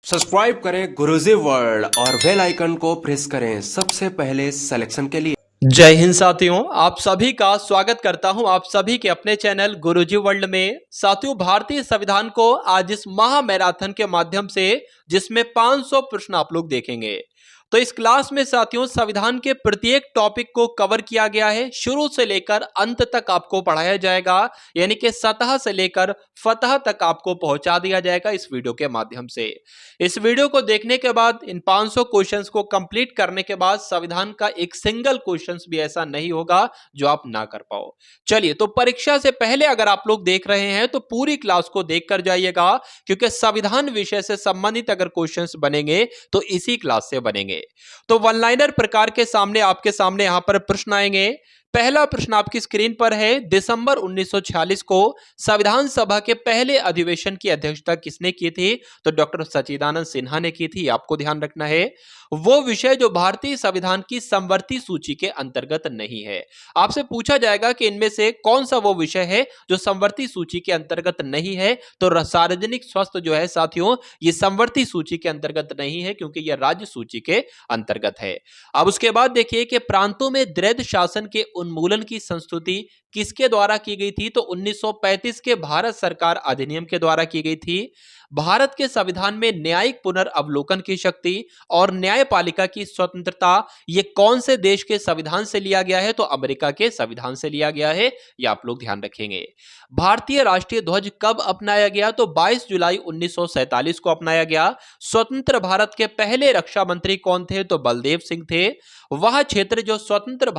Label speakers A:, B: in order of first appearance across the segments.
A: Subscribe करें गुरुजी world और bell icon को प्रेस करें सबसे पहले सिलेक्शन के लिए।
B: जय हिंद साथियों, आप सभी का स्वागत करता हूं आप सभी के अपने चैनल गुरुजी वर्ल्ड में। साथियों, भारतीय संविधान को आज इस महा मैराथन के माध्यम से जिसमें 500 प्रश्न आप लोग देखेंगे, तो इस क्लास में साथियों संविधान के प्रत्येक टॉपिक को कवर किया गया है। शुरू से लेकर अंत तक आपको पढ़ाया जाएगा, यानी कि सतह से लेकर फतह तक आपको पहुंचा दिया जाएगा इस वीडियो के माध्यम से। इस वीडियो को देखने के बाद, इन 500 क्वेश्चंस को कंप्लीट करने के बाद संविधान का एक सिंगल क्वेश्चंस भी ऐसा नहीं होगा जो आप ना कर पाओ। चलिए, तो परीक्षा से पहले अगर आप लोग देख रहे हैं तो पूरी क्लास को देख कर जाइएगा, क्योंकि संविधान विषय से संबंधित अगर क्वेश्चंस बनेंगे तो इसी क्लास से बनेंगे। तो वन लाइनर प्रकार के सामने आपके सामने यहां पर प्रश्न आएंगे। पहला प्रश्न आपकी स्क्रीन पर है, दिसंबर 1946 को संविधान सभा के पहले अधिवेशन की अध्यक्षता किसने की थी? तो डॉक्टर सच्चिदानंद सिन्हा ने की थी। आपको ध्यान रखना है वो विषय जो भारतीय संविधान की समवर्ती सूची के अंतर्गत नहीं है। आपसे पूछा जाएगा कि इनमें से कौन सा वो विषय है जो समवर्ती सूची के अंतर्गत नहीं है, तो सार्वजनिक स्वास्थ्य जो है साथियों, ये समवर्ती सूची के अंतर्गत नहीं है क्योंकि यह राज्य सूची के अंतर्गत है। अब उसके बाद देखिए कि प्रांतों में द्वैध शासन के उन्मूलन की संस्तुति किसके द्वारा की गई थी? तो 1935 के भारत सरकार अधिनियम के द्वारा की गई थी। भारत के संविधान में न्यायिक पुनर्अवलोकन की शक्ति और न्यायपालिका की स्वतंत्रता ये कौन से देश के संविधान से लिया गया है? तो अमेरिका के संविधान से लिया गया है। ये आप लोग ध्यान रखेंगे। भारतीय राष्ट्रीय ध्वज कब अपनाया गया? तो 22 जुलाई 1947 को अपनाया गया। स्वतंत्र भारत के पहले रक्षा मंत्री कौन थे? तो बलदेव सिंह थे। वह क्षेत्र जो स्वतंत्रता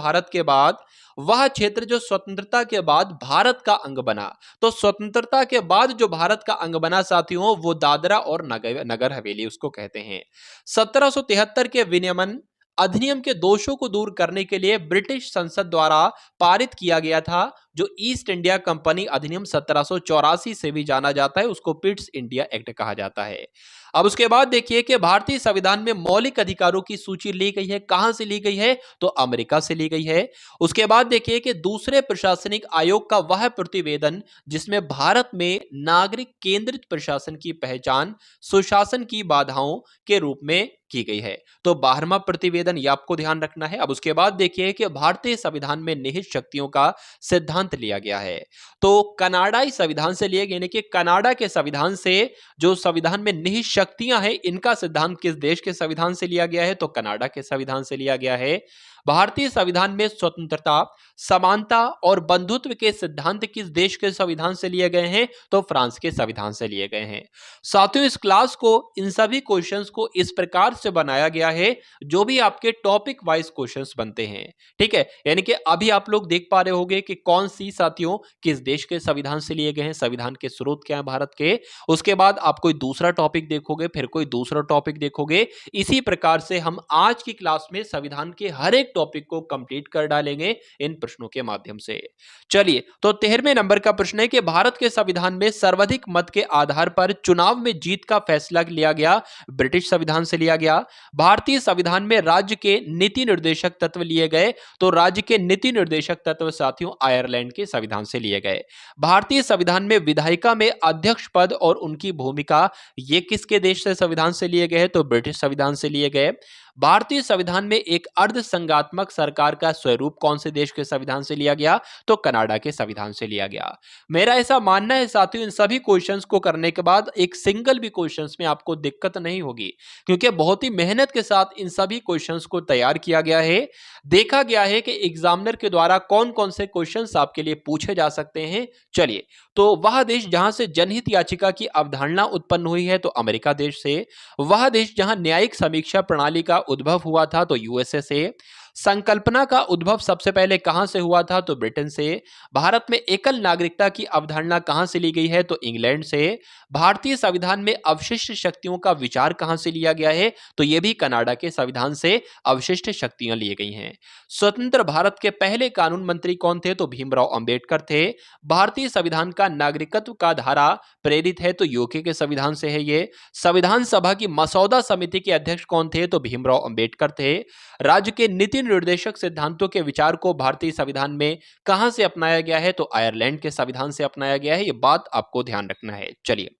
B: के बाद भारत का अंग बना, तो स्वतंत्रता के बाद जो भारत का अंग बना साथियों, वो दादरा और नगर हवेली उसको कहते हैं। 1773 के विनियमन अधिनियम के दोषों को दूर करने के लिए ब्रिटिश संसद द्वारा पारित किया गया था, जो ईस्ट इंडिया कंपनी अधिनियम 1784 से भी जाना जाता है, उसको पिट्स इंडिया एक्ट कहा जाता है। अब उसके बाद देखिए कि भारतीय संविधान में मौलिक अधिकारों की सूची ली गई है। कहां से ली गई है? तो अमेरिका से ली गई है। उसके बाद देखिए कि दूसरे प्रशासनिक आयोग का वह प्रतिवेदन जिसमें भारत में नागरिक केंद्रित प्रशासन की पहचान सुशासन की बाधाओं के रूप में की गई है, तो 12वां प्रतिवेदन, ये आपको ध्यान रखना है। अब उसके बाद देखिए कि भारतीय संविधान में निहित शक्तियों का सिद्धांत लिया गया है, तो कनाडाई संविधान से लिया गया, यानी कि कनाडा के संविधान से जो संविधान में निहित शक्तियां हैं, इनका सिद्धांत किस देश के संविधान से लिया गया है? तो कनाडा के संविधान से लिया गया है। भारतीय संविधान में स्वतंत्रता, समानता और बंधुत्व के सिद्धांत किस देश के संविधान से लिए गए हैं? तो फ्रांस के संविधान से लिए गए हैं। साथियों, इस क्लास को, इन सभी क्वेश्चंस को इस प्रकार से बनाया गया है जो भी आपके टॉपिक वाइज क्वेश्चंस बनते हैं, ठीक है। यानी कि अभी आप लोग देख पा रहे होंगे कि कौन सी साथियों किस देश के संविधान से लिए गए हैं, संविधान के स्रोत क्या है भारत के। उसके बाद आप कोई दूसरा टॉपिक देखोगे, फिर कोई दूसरा टॉपिक देखोगे। इसी प्रकार से हम आज की क्लास में संविधान के हर एक टॉपिक को कंप्लीट कर डालेंगे इन प्रश्नों के माध्यम से। चलिए, तो 13वें नंबर का प्रश्न है कि भारत के संविधान में सर्वाधिक मत के आधार पर चुनाव में जीत का फैसला लिया गया, ब्रिटिश संविधान से लिया गया। भारतीय संविधान में राज्य के नीति निर्देशक तत्व लिए गए, तो राज्य के नीति निर्देशक तत्व साथियों आयरलैंड के संविधान से लिए गए। भारतीय संविधान में विधायिका में अध्यक्ष पद और उनकी भूमिका, ये किसके देश से संविधान से लिए गए? तो ब्रिटिश संविधान से लिए गए। भारतीय संविधान में एक अर्ध संघात्मक सरकार का स्वरूप कौन से देश के संविधान से लिया गया? तो कनाडा के संविधान से लिया गया। मेरा ऐसा मानना है साथियों, इन सभी क्वेश्चंस को करने के बाद एक सिंगल भी क्वेश्चंस में आपको दिक्कत नहीं होगी, क्योंकि बहुत ही मेहनत के साथ इन सभी क्वेश्चंस को तैयार किया गया है। देखा गया है कि एग्जामिनर के द्वारा कौन कौन से क्वेश्चंस आपके लिए पूछे जा सकते हैं। चलिए, तो वह देश जहां से जनहित याचिका की अवधारणा उत्पन्न हुई है, तो अमेरिका देश से। वह देश जहां न्यायिक समीक्षा प्रणाली का उद्भव हुआ था, तो यूएसए से। संकल्पना का उद्भव सबसे पहले कहां से हुआ था? तो ब्रिटेन से। भारत में एकल नागरिकता की अवधारणा कहां से ली गई है? तो इंग्लैंड से। भारतीय संविधान में अवशिष्ट शक्तियों का विचार कहां से लिया गया है? तो यह भी कनाडा के संविधान से अवशिष्ट शक्तियां ली गई हैं। स्वतंत्र भारत के पहले कानून मंत्री कौन थे? तो भीमराव अंबेडकर थे। भारतीय संविधान का नागरिकत्व का धारा प्रेरित है, तो यूके के संविधान से है ये। संविधान सभा की मसौदा समिति के अध्यक्ष कौन थे? तो भीमराव अंबेडकर थे। राज्य के नीति निर्देशक सिद्धांतों के विचार को भारतीय संविधान में कहां से अपनाया गया है? तो आयरलैंड के संविधान से अपनाया गया है। यह बात आपको ध्यान रखना है। चलिए,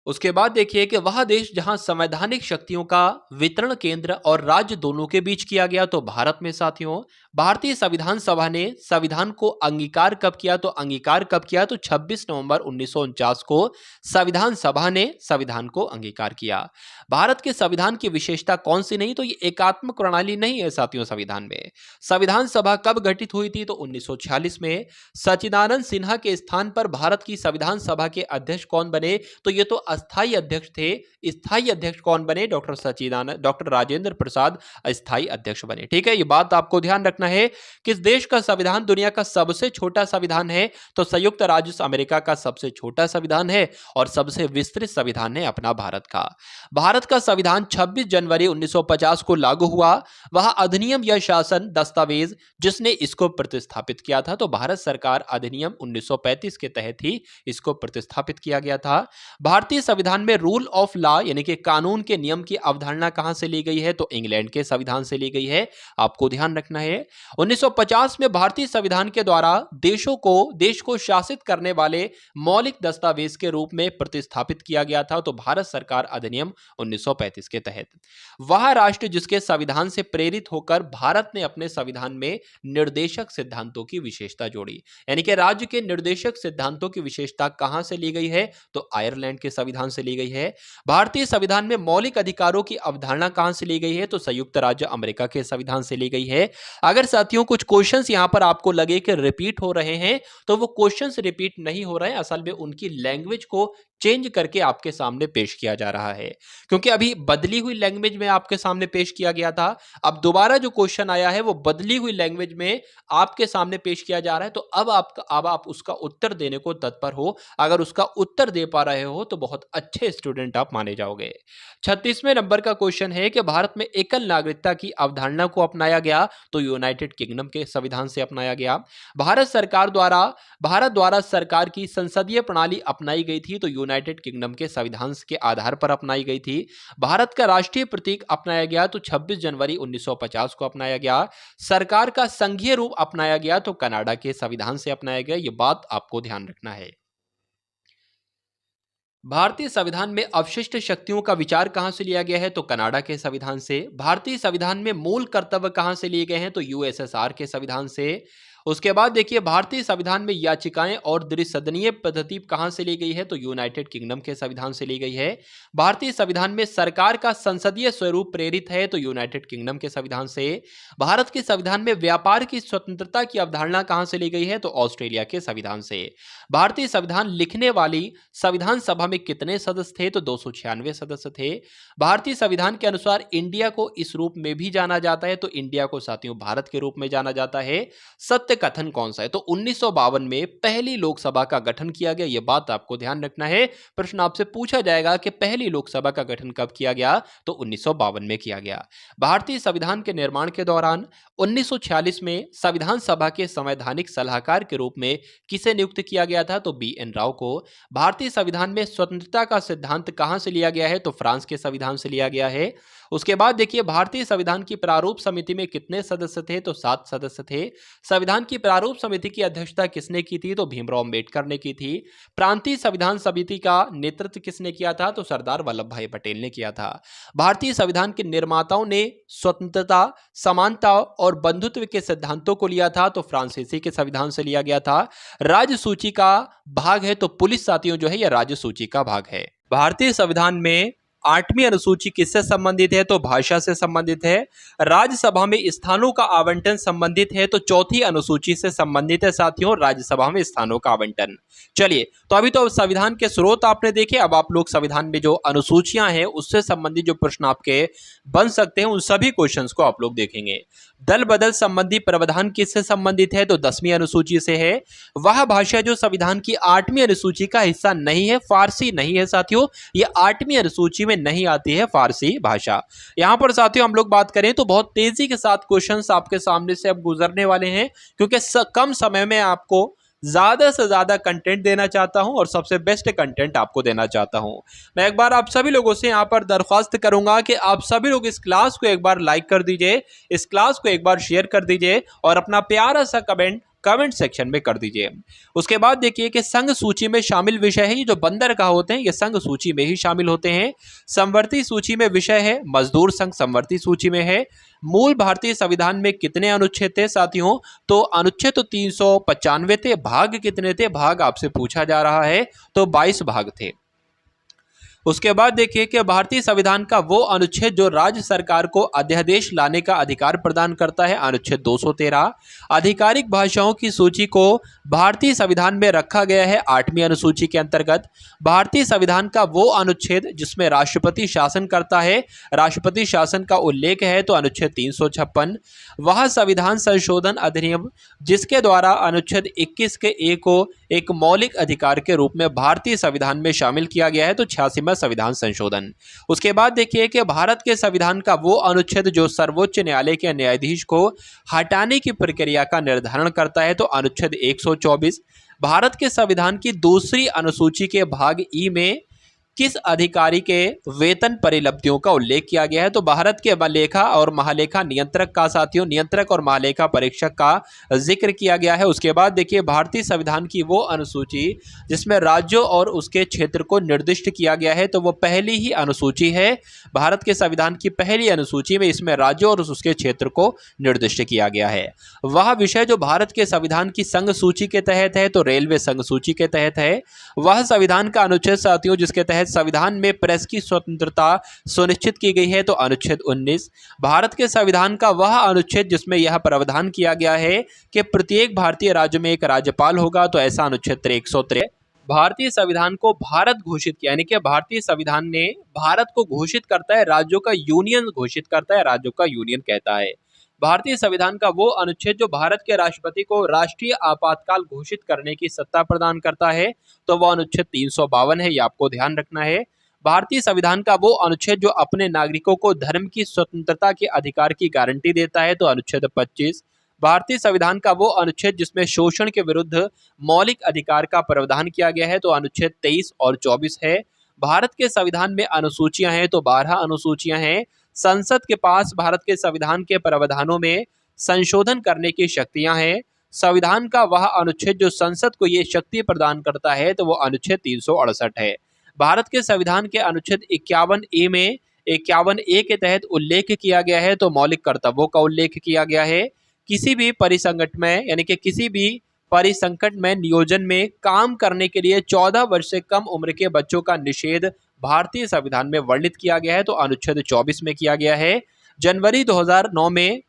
B: उसके बाद देखिए कि वह देश जहां संवैधानिक शक्तियों का वितरण केंद्र और राज्य दोनों के बीच किया गया, तो भारत में साथियों भारतीय संविधान सभा ने संविधान को अंगीकार कब किया, तो अंगीकार कब किया, तो 26 नवंबर 1949 को संविधान सभा ने संविधान को अंगीकार किया। भारत के संविधान की विशेषता कौन सी नहीं, तो ये एकात्मक प्रणाली नहीं है साथियों। संविधान में संविधान सभा कब गठित हुई थी, तो 1946 में। सच्चिदानंद सिन्हा के स्थान पर भारत की संविधान सभा के अध्यक्ष कौन बने, तो ये तो अस्थायी अध्यक्ष थे। स्थायी अध्यक्ष कौन बने, डॉक्टर राजेंद्र प्रसाद अस्थायी अध्यक्ष बने। ठीक है, ये बात आपको ध्यान रखना है। किस देश का संविधान दुनिया का सबसे छोटा संविधान है, तो संयुक्त राज्य अमेरिका का सबसे छोटा संविधान है और सबसे विस्तृत संविधान है अपना भारत का। भारत का संविधान 26 जनवरी 1950 को लागू हुआ। वह अधिनियम या शासन दस्तावेज जिसने इसको प्रतिस्थापित किया था, तो भारत सरकार अधिनियम 1935 के तहत ही इसको प्रतिस्थापित किया गया था। भारतीय संविधान में रूल ऑफ लॉ यानी कि कानून के नियम की अवधारणा कहां से ली गई है, तो इंग्लैंड के संविधान से ली गई है। आपको ध्यान रखना है। 1950 में भारतीय संविधान के द्वारा देश को शासित करने वाले मौलिक दस्तावेज के रूप में प्रतिस्थापित किया गया था, तो भारत सरकार अधिनियम 1935 के तहत। वह राष्ट्र जिसके संविधान से प्रेरित होकर भारत ने अपने संविधान में निर्देशक सिद्धांतों की विशेषता जोड़ी, यानी कि राज्य के निर्देशक सिद्धांतों की विशेषता कहां से ली गई है, तो आयरलैंड के संविधान से ली गई है। भारतीय संविधान में मौलिक अधिकारों की अवधारणा कहां से ली गई है, तो संयुक्त राज्य अमेरिका के संविधान से ली गई है। अगर साथियों कुछ क्वेश्चंस यहां पर आपको लगे कि रिपीट हो रहे हैं, तो वो क्वेश्चंस रिपीट नहीं हो रहे हैं, असल में उनकी लैंग्वेज को चेंज करके आपके सामने पेश किया जा रहा है, क्योंकि अभी बदली हुई लैंग्वेज में आपके सामने पेश किया गया था। अब दोबारा जो क्वेश्चन आया है वो बदली हुई लैंग्वेज में आपके सामने पेश किया जा रहा है, तो अब आप उसका उत्तर देने को तत्पर हो। अगर उसका उत्तर दे पा रहे हो तो बहुत अच्छे स्टूडेंट आप माने जाओगे। 36वें नंबर का क्वेश्चन है कि भारत में एकल नागरिकता की अवधारणा को अपनाया गया, तो यूनाइटेड किंगडम के संविधान से अपनाया गया। भारत द्वारा सरकार की संसदीय प्रणाली अपनाई गई थी, तो यूनाइटेड किंगडम के संविधान के आधार पर अपनाई गई थी। भारत का राष्ट्रीय प्रतीक अपनाया गया, तो 26 जनवरी 1950 को अपनाया गया। सरकार का संघीय रूप अपनाया गया, तो कनाडा के संविधान से अपनाया गया। यह बात आपको ध्यान रखना है। भारतीय संविधान में अवशिष्ट शक्तियों का विचार कहां से लिया गया है, तो कनाडा के संविधान से। भारतीय संविधान में मूल कर्तव्य कहां से लिए गए हैं, तो यूएसएसआर के संविधान से। उसके बाद देखिए भारतीय संविधान में याचिकाएं और द्विसदनीय पद्धति कहां से ली गई है, तो यूनाइटेड किंगडम के संविधान से ली गई है। भारतीय संविधान में सरकार का संसदीय स्वरूप प्रेरित है, तो यूनाइटेड किंगडम के संविधान से। भारत के संविधान में व्यापार की स्वतंत्रता की अवधारणा कहां से ली गई है, तो ऑस्ट्रेलिया के संविधान से। भारतीय संविधान लिखने वाली संविधान सभा में कितने सदस्य थे, तो 296 सदस्य थे। भारतीय संविधान के अनुसार इंडिया को इस रूप में भी जाना जाता है, तो इंडिया को साथियों भारत के रूप में जाना जाता है। सत्य कथन कौन सा है, तो 1952 में पहली लोकसभा का गठन किया गया। यह बात आपको ध्यान रखना है। प्रश्न आपसे पूछा जाएगा कि पहली लोकसभा का गठन कब किया गया, तो 1952 में किया गया। भारतीय संविधान के निर्माण के दौरान 1946 में संविधान सभा के संवैधानिक सलाहकार के रूप में किसे नियुक्त किया गया था, तो BN राव को। भारतीय संविधान में स्वतंत्रता का सिद्धांत कहां से लिया गया है, तो फ्रांस के संविधान से लिया गया है। उसके बाद देखिए भारतीय संविधान की प्रारूप समिति में कितने सदस्य थे, तो 7 सदस्य थे। संविधान की प्रारूप समिति की अध्यक्षता किसने की थी, तो भीमराव अंबेडकर ने की थी। प्रांतीय संविधान समिति का नेतृत्व किसने किया था, तो सरदार वल्लभ भाई पटेल ने किया था। भारतीय संविधान के निर्माताओं ने स्वतंत्रता, समानता और बंधुत्व के सिद्धांतों को लिया था, तो फ्रांसीसी के संविधान से लिया गया था। राज्य सूची का भाग है, तो पुलिस साथियों जो है यह राज्य सूची का भाग है। भारतीय संविधान में 8वीं अनुसूची किससे संबंधित है, तो भाषा से संबंधित है। राज्यसभा में स्थानों का आवंटन संबंधित है, तो 4थी अनुसूची से संबंधित है साथियों राज्यसभा में स्थानों का आवंटन। चलिए, तो अभी तो संविधान के स्रोत आपने देखे, अब आप लोग संविधान में जो अनुसूचियां हैं उससे संबंधित जो प्रश्न आपके बन सकते हैं उन सभी क्वेश्चंस को आप लोग देखेंगे। दल बदल संबंधी प्रावधान किससे संबंधित है, तो 10वीं अनुसूची से है। वह भाषा जो संविधान की 8वीं अनुसूची का हिस्सा नहीं है, फारसी नहीं है साथियों, ये 8वीं अनुसूची में नहीं आती है फारसी भाषा। यहां पर साथियों हम लोग बात करें तो बहुत तेजी के साथ क्वेश्चंस आपके सामने से अब गुजरने वाले हैं, क्योंकि कम समय में आपको ज्यादा से ज्यादा कंटेंट देना चाहता हूं और सबसे बेस्ट कंटेंट आपको देना चाहता हूं। मैं एक बार आप सभी लोगों से यहां पर दरख्वास्त करूंगा कि आप सभी लोग इस क्लास को एक बार लाइक कर दीजिए, इस क्लास को एक बार शेयर कर दीजिए और अपना प्यारा सा कमेंट कमेंट सेक्शन में कर दीजिए। उसके बाद देखिए कि संघ सूची में शामिल विषय है, ये जो बंदरगाह होते हैं ये संघ सूची में ही शामिल होते हैं। समवर्ती सूची में विषय है, मजदूर संघ समवर्ती सूची में है। मूल भारतीय संविधान में कितने अनुच्छेद थे साथियों? तो अनुच्छेद तो 395 थे। भाग कितने थे? भाग आपसे पूछा जा रहा है, तो 22 भाग थे। उसके बाद देखिए कि भारतीय संविधान का वो अनुच्छेद जो राज्य सरकार को अध्यादेश लाने का अधिकार प्रदान करता है, अनुच्छेद 213। आधिकारिक भाषाओं की सूची को भारतीय संविधान में रखा गया है 8वीं अनुसूची के अंतर्गत। भारतीय संविधान का वो अनुच्छेद जिसमें राष्ट्रपति शासन करता है, राष्ट्रपति शासन का उल्लेख है, तो अनुच्छेद 356। वह संविधान संशोधन अधिनियम जिसके द्वारा अनुच्छेद 21 के ए को एक मौलिक अधिकार के रूप में भारतीय संविधान में शामिल किया गया है, तो 86वां संविधान संशोधन। उसके बाद देखिए कि भारत के संविधान का वो अनुच्छेद जो सर्वोच्च न्यायालय के न्यायाधीश को हटाने की प्रक्रिया का निर्धारण करता है, तो अनुच्छेद 124। भारत के संविधान की दूसरी अनुसूची के भाग ई में किस अधिकारी के वेतन परिलब्धियों का उल्लेख किया गया है? तो भारत के लेखा और महालेखा नियंत्रक का साथियों, नियंत्रक और महालेखा परीक्षक का जिक्र किया गया है। उसके बाद देखिए भारतीय संविधान की वो अनुसूची जिसमें राज्यों और उसके क्षेत्र को निर्दिष्ट किया गया है, तो वो पहली ही अनुसूची है। भारत के संविधान की पहली अनुसूची में इसमें राज्यों और उसके क्षेत्र को निर्दिष्ट किया गया है। वह विषय जो भारत के संविधान की संघ सूची के तहत है, तो रेलवे संघ सूची के तहत है। वह संविधान का अनुच्छेद साथियों जिसके तहत संविधान में प्रेस की स्वतंत्रता सुनिश्चित की गई है, तो अनुच्छेद 19। भारत के संविधान का वह अनुच्छेद जिसमें यह प्रावधान किया गया है कि प्रत्येक भारतीय राज्य में एक राज्यपाल होगा, तो ऐसा अनुच्छेद 163। भारतीय संविधान को भारत घोषित किया, यानी कि भारतीय संविधान ने भारत को घोषित करता है, राज्यों का यूनियन घोषित करता है, राज्यों का यूनियन कहता है। भारतीय संविधान का वो अनुच्छेद जो भारत के राष्ट्रपति को राष्ट्रीय आपातकाल घोषित करने की सत्ता प्रदान करता है, तो वह अनुच्छेद 352 है, ये आपको ध्यान रखना है। भारतीय संविधान का वो अनुच्छेद जो अपने नागरिकों को धर्म की स्वतंत्रता के अधिकार की गारंटी देता है, तो अनुच्छेद 25। भारतीय संविधान का वो अनुच्छेद जिसमें शोषण के विरुद्ध मौलिक अधिकार का प्रावधान किया गया है, तो अनुच्छेद 23 और 24 है। भारत के संविधान में अनुसूचियां हैं, तो 12 अनुसूचियां हैं। संसद के पास भारत के संविधान के प्रावधानों में संशोधन करने की शक्तियां हैं। संविधान का वह अनुच्छेद जो संसद को ये शक्ति प्रदान करता है, तो वो अनुच्छेद 368 है। भारत के संविधान के अनुच्छेद 51 ए में 51 ए के तहत उल्लेख किया गया है, तो मौलिक कर्तव्यों का उल्लेख किया गया है। किसी भी परिसंगठन में, यानी कि किसी भी परिसंकट में नियोजन में काम करने के लिए 14 वर्ष से कम उम्र के बच्चों का निषेध भारतीय संविधान में वर्णित किया गया है, तो अनुच्छेद 24 में किया गया है। जनवरी 2009 में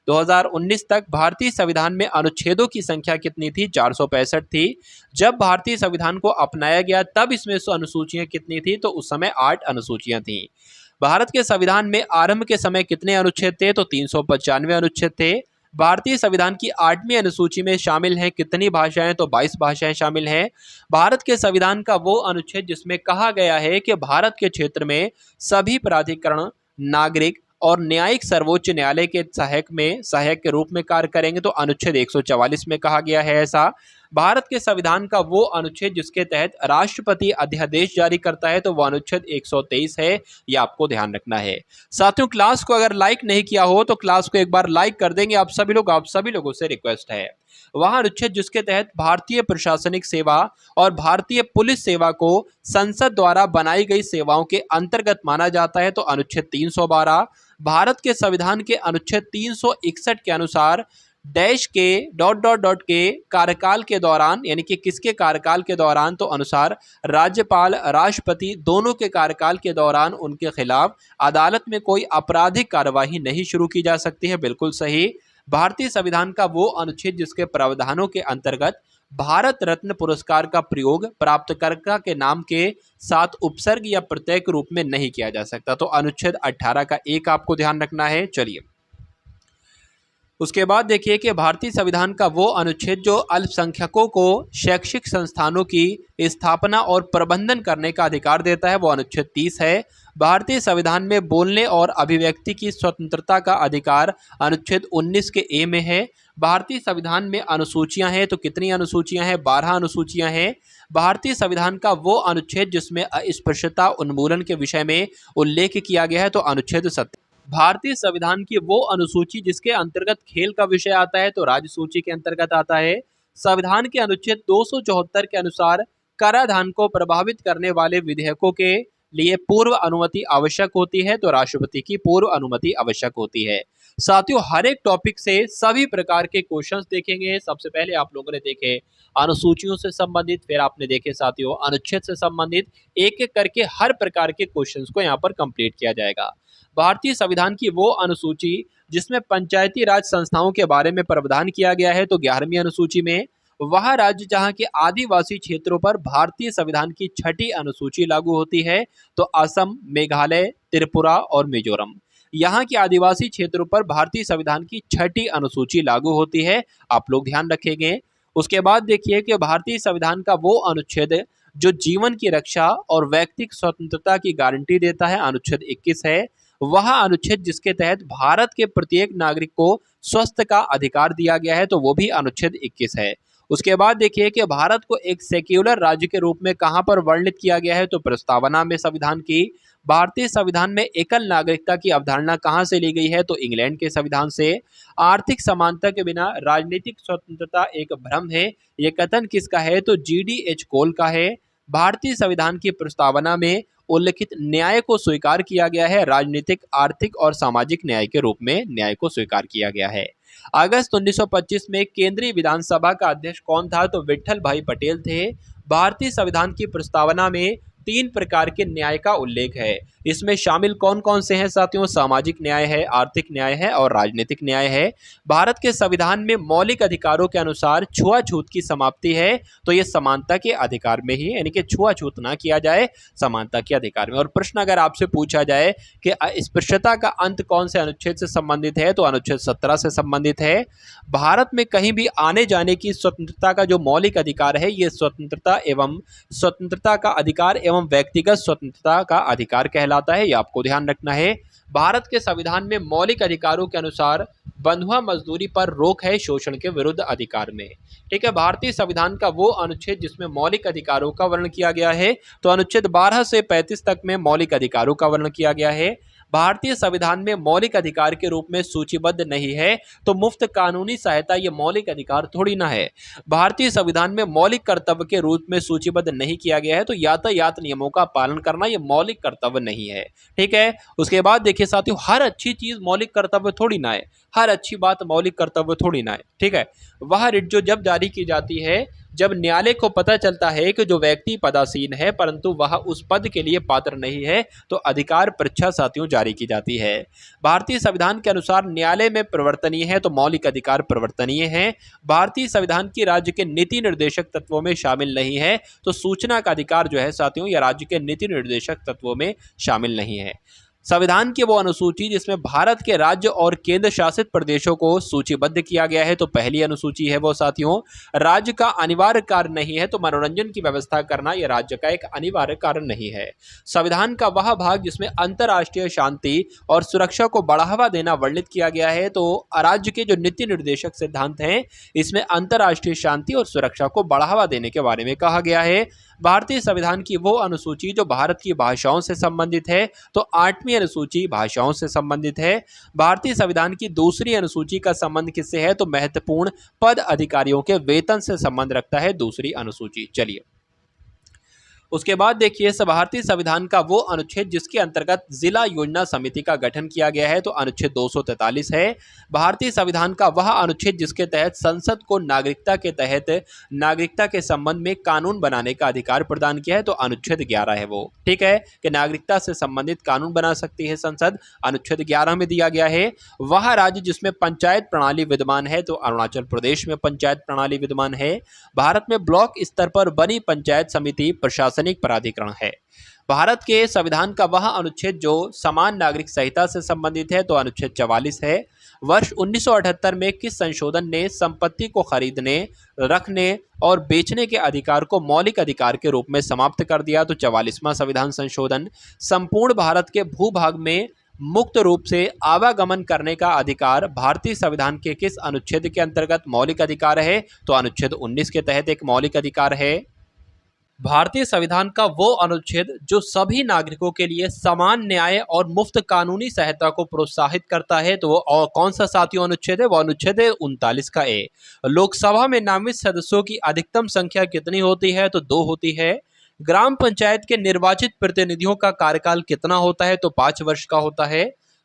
B: 2019 तक भारतीय संविधान में अनुच्छेदों की संख्या कितनी थी? 465 थी। जब भारतीय संविधान को अपनाया गया तब इसमें अनुसूचियां कितनी थी? तो उस समय 8 अनुसूचियां थी। भारत के संविधान में आरंभ के समय कितने अनुच्छेद थे? तो 395 अनुच्छेद थे। भारतीय संविधान की 8वीं अनुसूची में शामिल हैं कितनी भाषाएं? तो 22 भाषाएं शामिल हैं। भारत के संविधान का वो अनुच्छेद जिसमें कहा गया है कि भारत के क्षेत्र में सभी प्राधिकरण, नागरिक और न्यायिक सर्वोच्च न्यायालय के सहायक के रूप में कार्य करेंगे, तो अनुच्छेद 144 में कहा गया है ऐसा। भारत के संविधान का वो अनुच्छेद जिसके तहत राष्ट्रपति अध्यादेश जारी करता है, तो वो अनुच्छेद 123 है, ये आपको ध्यान रखना है। साथियों, क्लास को अगर लाइक नहीं किया हो तो क्लास को एक बार लाइक कर देंगे आप सभी लोगों से रिक्वेस्ट है। वह अनुच्छेद जिसके तहत भारतीय प्रशासनिक सेवा और भारतीय पुलिस सेवा को संसद द्वारा बनाई गई सेवाओं के अंतर्गत माना जाता है, तो अनुच्छेद 312। भारत के संविधान के अनुच्छेद 361 के अनुसार देश के ... के कार्यकाल के दौरान, यानी कि किसके कार्यकाल के दौरान? तो अनुसार राज्यपाल, राष्ट्रपति दोनों के कार्यकाल के दौरान उनके खिलाफ अदालत में कोई आपराधिक कार्यवाही नहीं शुरू की जा सकती है। बिल्कुल सही। भारतीय संविधान का वो अनुच्छेद जिसके प्रावधानों के अंतर्गत भारत रत्न पुरस्कार का प्रयोग प्राप्तकर्ता के नाम के साथ उपसर्ग या प्रत्यय रूप में नहीं किया जा सकता, तो अनुच्छेद 18 का 1 आपको ध्यान रखना है। चलिए, उसके बाद देखिए कि भारतीय संविधान का वो अनुच्छेद जो अल्पसंख्यकों को शैक्षिक संस्थानों की स्थापना और प्रबंधन करने का अधिकार देता है, वो अनुच्छेद 30 है। भारतीय संविधान में बोलने और अभिव्यक्ति की स्वतंत्रता का अधिकार अनुच्छेद 19 के ए में है। भारतीय संविधान में अनुसूचियां हैं, तो कितनी अनुसूचियां हैं? 12 अनुसूचियां हैं। भारतीय संविधान का वो अनुच्छेद जिसमें अस्पृश्यता उन्मूलन के विषय में उल्लेख किया गया है, तो अनुच्छेद 70। भारतीय संविधान की वो अनुसूची जिसके अंतर्गत खेल का विषय आता है तो राज्य सूची के अंतर्गत आता है। संविधान के अनुच्छेद 274 के अनुसार कराधान को प्रभावित करने वाले विधेयकों के लिए पूर्व अनुमति आवश्यक होती है तो राष्ट्रपति की पूर्व अनुमति आवश्यक होती है। साथियों, हर एक टॉपिक से सभी प्रकार के क्वेश्चंस देखेंगे। सबसे पहले आप लोगों ने देखे अनुसूचियों से संबंधित, फिर आपने देखे साथियों अनुच्छेद से संबंधित, एक एक करके हर प्रकार के क्वेश्चंस को यहाँ पर कंप्लीट किया जाएगा। भारतीय संविधान की वो अनुसूची जिसमें पंचायती राज संस्थाओं के बारे में प्रावधान किया गया है तो 11वीं अनुसूची में। वह राज्य जहां के आदिवासी क्षेत्रों पर भारतीय संविधान की 6ठी अनुसूची लागू होती है तो असम, मेघालय, त्रिपुरा और मिजोरम। यहाँ के आदिवासी क्षेत्रों पर भारतीय संविधान की 6ठी अनुसूची लागू होती है, आप लोग ध्यान रखेंगे। उसके बाद देखिए कि भारतीय संविधान का वो अनुच्छेद जो जीवन की रक्षा और व्यक्तिगत स्वतंत्रता की गारंटी देता है, अनुच्छेद 21 है। वह अनुच्छेद जिसके तहत भारत के प्रत्येक नागरिक को स्वास्थ्य का अधिकार दिया गया है तो वो भी अनुच्छेद 21 है। उसके बाद देखिए कि भारत को एक सेक्युलर राज्य के रूप में कहां पर वर्णित किया गया है तो प्रस्तावना में संविधान की। भारतीय संविधान में एकल नागरिकता की अवधारणा कहां से ली गई है तो इंग्लैंड के संविधान से। आर्थिक समानता के बिना राजनीतिक स्वतंत्रता एक भ्रम है, यह कथन किसका है तो GDH कोल का है। भारतीय संविधान की प्रस्तावना में उल्लिखित न्याय को स्वीकार किया गया है, राजनीतिक, आर्थिक और सामाजिक न्याय के रूप में न्याय को स्वीकार किया गया है। अगस्त 1925 में केंद्रीय विधानसभा का अध्यक्ष कौन था तो विट्ठल भाई पटेल थे। भारतीय संविधान की प्रस्तावना में 3 प्रकार के न्याय का उल्लेख है। इसमें शामिल कौन कौन से हैं साथियों? सामाजिक न्याय है, आर्थिक न्याय है और राजनीतिक न्याय है। भारत के संविधान में मौलिक अधिकारों के अनुसार छुआछूत की समाप्ति है तो ये समानता के अधिकार में ही, यानी कि छुआछूत ना किया जाए, समानता के अधिकार में। और प्रश्न अगर आपसे पूछा जाए कि अस्पृश्यता का अंत कौन से अनुच्छेद से संबंधित है तो अनुच्छेद 17 से संबंधित है। भारत में कहीं भी आने जाने की स्वतंत्रता का जो मौलिक अधिकार है ये स्वतंत्रता का अधिकार एवं व्यक्तिगत स्वतंत्रता का अधिकार कहलाता है, ये आपको ध्यान रखना है। भारत के संविधान में मौलिक अधिकारों के अनुसार बंधुआ मजदूरी पर रोक है शोषण के विरुद्ध अधिकार में। ठीक है, भारतीय संविधान का वो अनुच्छेद जिसमें मौलिक अधिकारों का वर्णन किया गया है तो अनुच्छेद 12 से 35 तक में मौलिक अधिकारों का वर्णन किया गया है। भारतीय संविधान में मौलिक अधिकार के रूप में सूचीबद्ध नहीं है तो मुफ्त कानूनी सहायता ये मौलिक अधिकार थोड़ी ना है। भारतीय संविधान में मौलिक कर्तव्य के रूप में सूचीबद्ध नहीं किया गया है तो यातायात नियमों का पालन करना ये मौलिक कर्तव्य नहीं है। ठीक है, उसके बाद देखिए साथियों, हर अच्छी चीज मौलिक कर्तव्य थोड़ी ना है, हर अच्छी बात मौलिक कर्तव्य थोड़ी ना है। ठीक है, वह रिट जो जब जारी की जाती है जब न्यायालय को पता चलता है कि जो व्यक्ति पदासीन है परंतु वह उस पद के लिए पात्र नहीं है तो अधिकार परीक्षा साथियों जारी की जाती है। भारतीय संविधान के अनुसार न्यायालय में परिवर्तनीय है तो मौलिक अधिकार परिवर्तनीय है। भारतीय संविधान की राज्य के नीति निर्देशक तत्वों में शामिल नहीं है तो सूचना का अधिकार जो है साथियों यह राज्य के नीति निर्देशक तत्वों में शामिल नहीं है। संविधान की वो अनुसूची जिसमें भारत के राज्य और केंद्र शासित प्रदेशों को सूचीबद्ध किया गया है तो पहली अनुसूची है वो साथियों राज्य का अनिवार्य कार्य नहीं है तो मनोरंजन की व्यवस्था करना यह राज्य का एक अनिवार्य कार्य नहीं है। संविधान का वह भाग जिसमें अंतर्राष्ट्रीय शांति और सुरक्षा को बढ़ावा देना वर्णित किया गया है तो राज्य के जो नीति निर्देशक सिद्धांत हैं इसमें अंतर्राष्ट्रीय शांति और सुरक्षा को बढ़ावा देने के बारे में कहा गया है। भारतीय संविधान की वो अनुसूची जो भारत की भाषाओं से संबंधित है तो 8वीं अनुसूची भाषाओं से संबंधित है। भारतीय संविधान की दूसरी अनुसूची का संबंध किससे है तो महत्वपूर्ण पद अधिकारियों के वेतन से संबंध रखता है दूसरी अनुसूची। चलिए उसके बाद देखिए भारतीय संविधान का वो अनुच्छेद जिसके अंतर्गत जिला योजना समिति का गठन किया गया है तो अनुच्छेद 243 है। भारतीय संविधान का वह अनुच्छेद जिसके तहत संसद को नागरिकता के तहत नागरिकता के संबंध में कानून बनाने का अधिकार प्रदान किया है तो अनुच्छेद 11 है वो। ठीक है, कि नागरिकता से संबंधित कानून बना सकती है संसद, अनुच्छेद 11 में दिया गया है। वह राज्य जिसमें पंचायत प्रणाली विद्यमान है तो अरुणाचल प्रदेश में पंचायत प्रणाली विद्यमान है। भारत में ब्लॉक स्तर पर बनी पंचायत समिति प्रशासन प्राधिकरण है। भारत के संविधान का वह अनुच्छेद जो समान नागरिक संहिता से संबंधित है तो अनुच्छेद 44 है। वर्ष 1978 में किस संशोधन ने संपत्ति को खरीदने, रखने और बेचने के अधिकार को मौलिक अधिकार के रूप में समाप्त कर दिया तो 44वां संविधान संशोधन। संपूर्ण भारत के भूभाग में मुक्त रूप से आवागमन करने का अधिकार भारतीय संविधान के किस अनुच्छेद के अंतर्गत मौलिक अधिकार है तो अनुच्छेद 19 के तहत एक मौलिक अधिकार है। भारतीय संविधान का वो अनुच्छेद जो सभी नागरिकों के लिए समान न्याय और मुफ्त कानूनी सहायता को प्रोत्साहित करता है, तो वो और कौन सा साथियों अनुच्छेद है? वो अनुच्छेद है 39 का ए। लोकसभा में नामित सदस्यों की अधिकतम संख्या कितनी होती है? तो 2 होती है। ग्राम पंचायत के निर्वाचित प्रतिनिधियों का कार्यकाल कितना होता है? तो 5 वर्ष का होता है।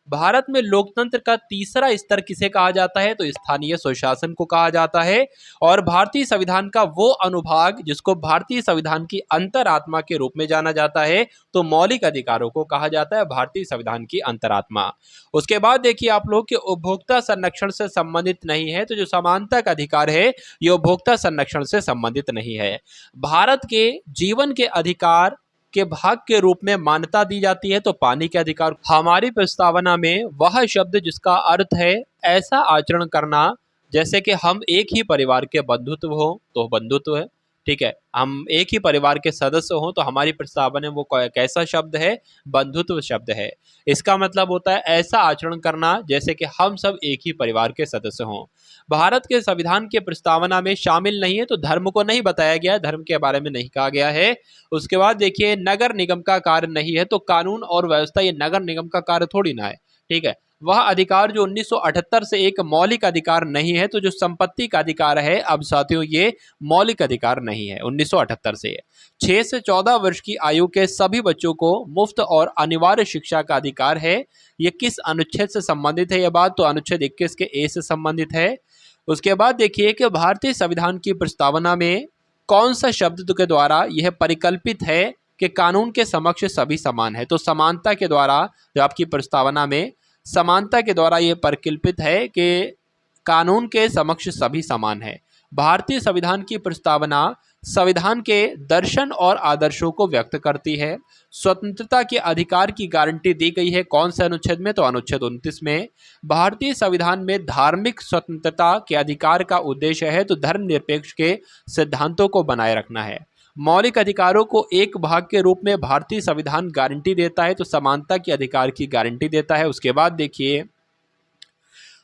B: भारत में लोकतंत्र का तीसरा स्तर किसे कहा जाता है? तो स्थानीय स्वशासन को कहा जाता है। और भारतीय संविधान का वो अनुभाग जिसको भारतीय संविधान की अंतरात्मा के रूप में जाना जाता है, तो मौलिक अधिकारों को कहा जाता है भारतीय संविधान की अंतरात्मा। उसके बाद देखिए आप लोग कि उपभोक्ता संरक्षण से संबंधित नहीं है, तो जो समानता का अधिकार है ये उपभोक्ता संरक्षण से संबंधित नहीं है। भारत के जीवन के अधिकार के भाग के रूप में मान्यता दी जाती है, तो पानी के अधिकार। हमारी प्रस्तावना में वह शब्द जिसका अर्थ है ऐसा आचरण करना जैसे कि हम एक ही परिवार के बंधुत्व हो, तो बंधुत्व है। ठीक है, हम एक ही परिवार के सदस्य हों, तो हमारी प्रस्तावना में वो कैसा शब्द है? बंधुत्व शब्द है। इसका मतलब होता है ऐसा आचरण करना जैसे कि हम सब एक ही परिवार के सदस्य हों। भारत के संविधान के प्रस्तावना में शामिल नहीं है, तो धर्म को नहीं बताया गया है, धर्म के बारे में नहीं कहा गया है। उसके बाद देखिए नगर निगम का कार्य नहीं है, तो कानून और व्यवस्था ये नगर निगम का कार्य थोड़ी ना है। ठीक है, वह अधिकार जो 1978 से एक मौलिक अधिकार नहीं है, तो जो संपत्ति का अधिकार है, अब साथियों ये मौलिक अधिकार नहीं है 1978 से। 6 से 14 वर्ष की आयु के सभी बच्चों को मुफ्त और अनिवार्य शिक्षा का अधिकार है। ये किस अनुच्छेद से संबंधित है? यह बात तो अनुच्छेद 21 के ए से संबंधित है। उसके बाद देखिए कि भारतीय संविधान की प्रस्तावना में कौन सा शब्द के द्वारा यह परिकल्पित है कि कानून के समक्ष सभी समान है? तो समानता के द्वारा, जो आपकी प्रस्तावना में समानता के द्वारा यह परिकल्पित है कि कानून के समक्ष सभी समान है। भारतीय संविधान की प्रस्तावना संविधान के दर्शन और आदर्शों को व्यक्त करती है। स्वतंत्रता के अधिकार की गारंटी दी गई है कौन से अनुच्छेद में? तो अनुच्छेद 29 में। भारतीय संविधान में धार्मिक स्वतंत्रता के अधिकार का उद्देश्य है, तो धर्मनिरपेक्ष के सिद्धांतों को बनाए रखना है। मौलिक अधिकारों को एक भाग के रूप में भारतीय संविधान गारंटी देता है, तो समानता के अधिकार की गारंटी देता है। उसके बाद देखिए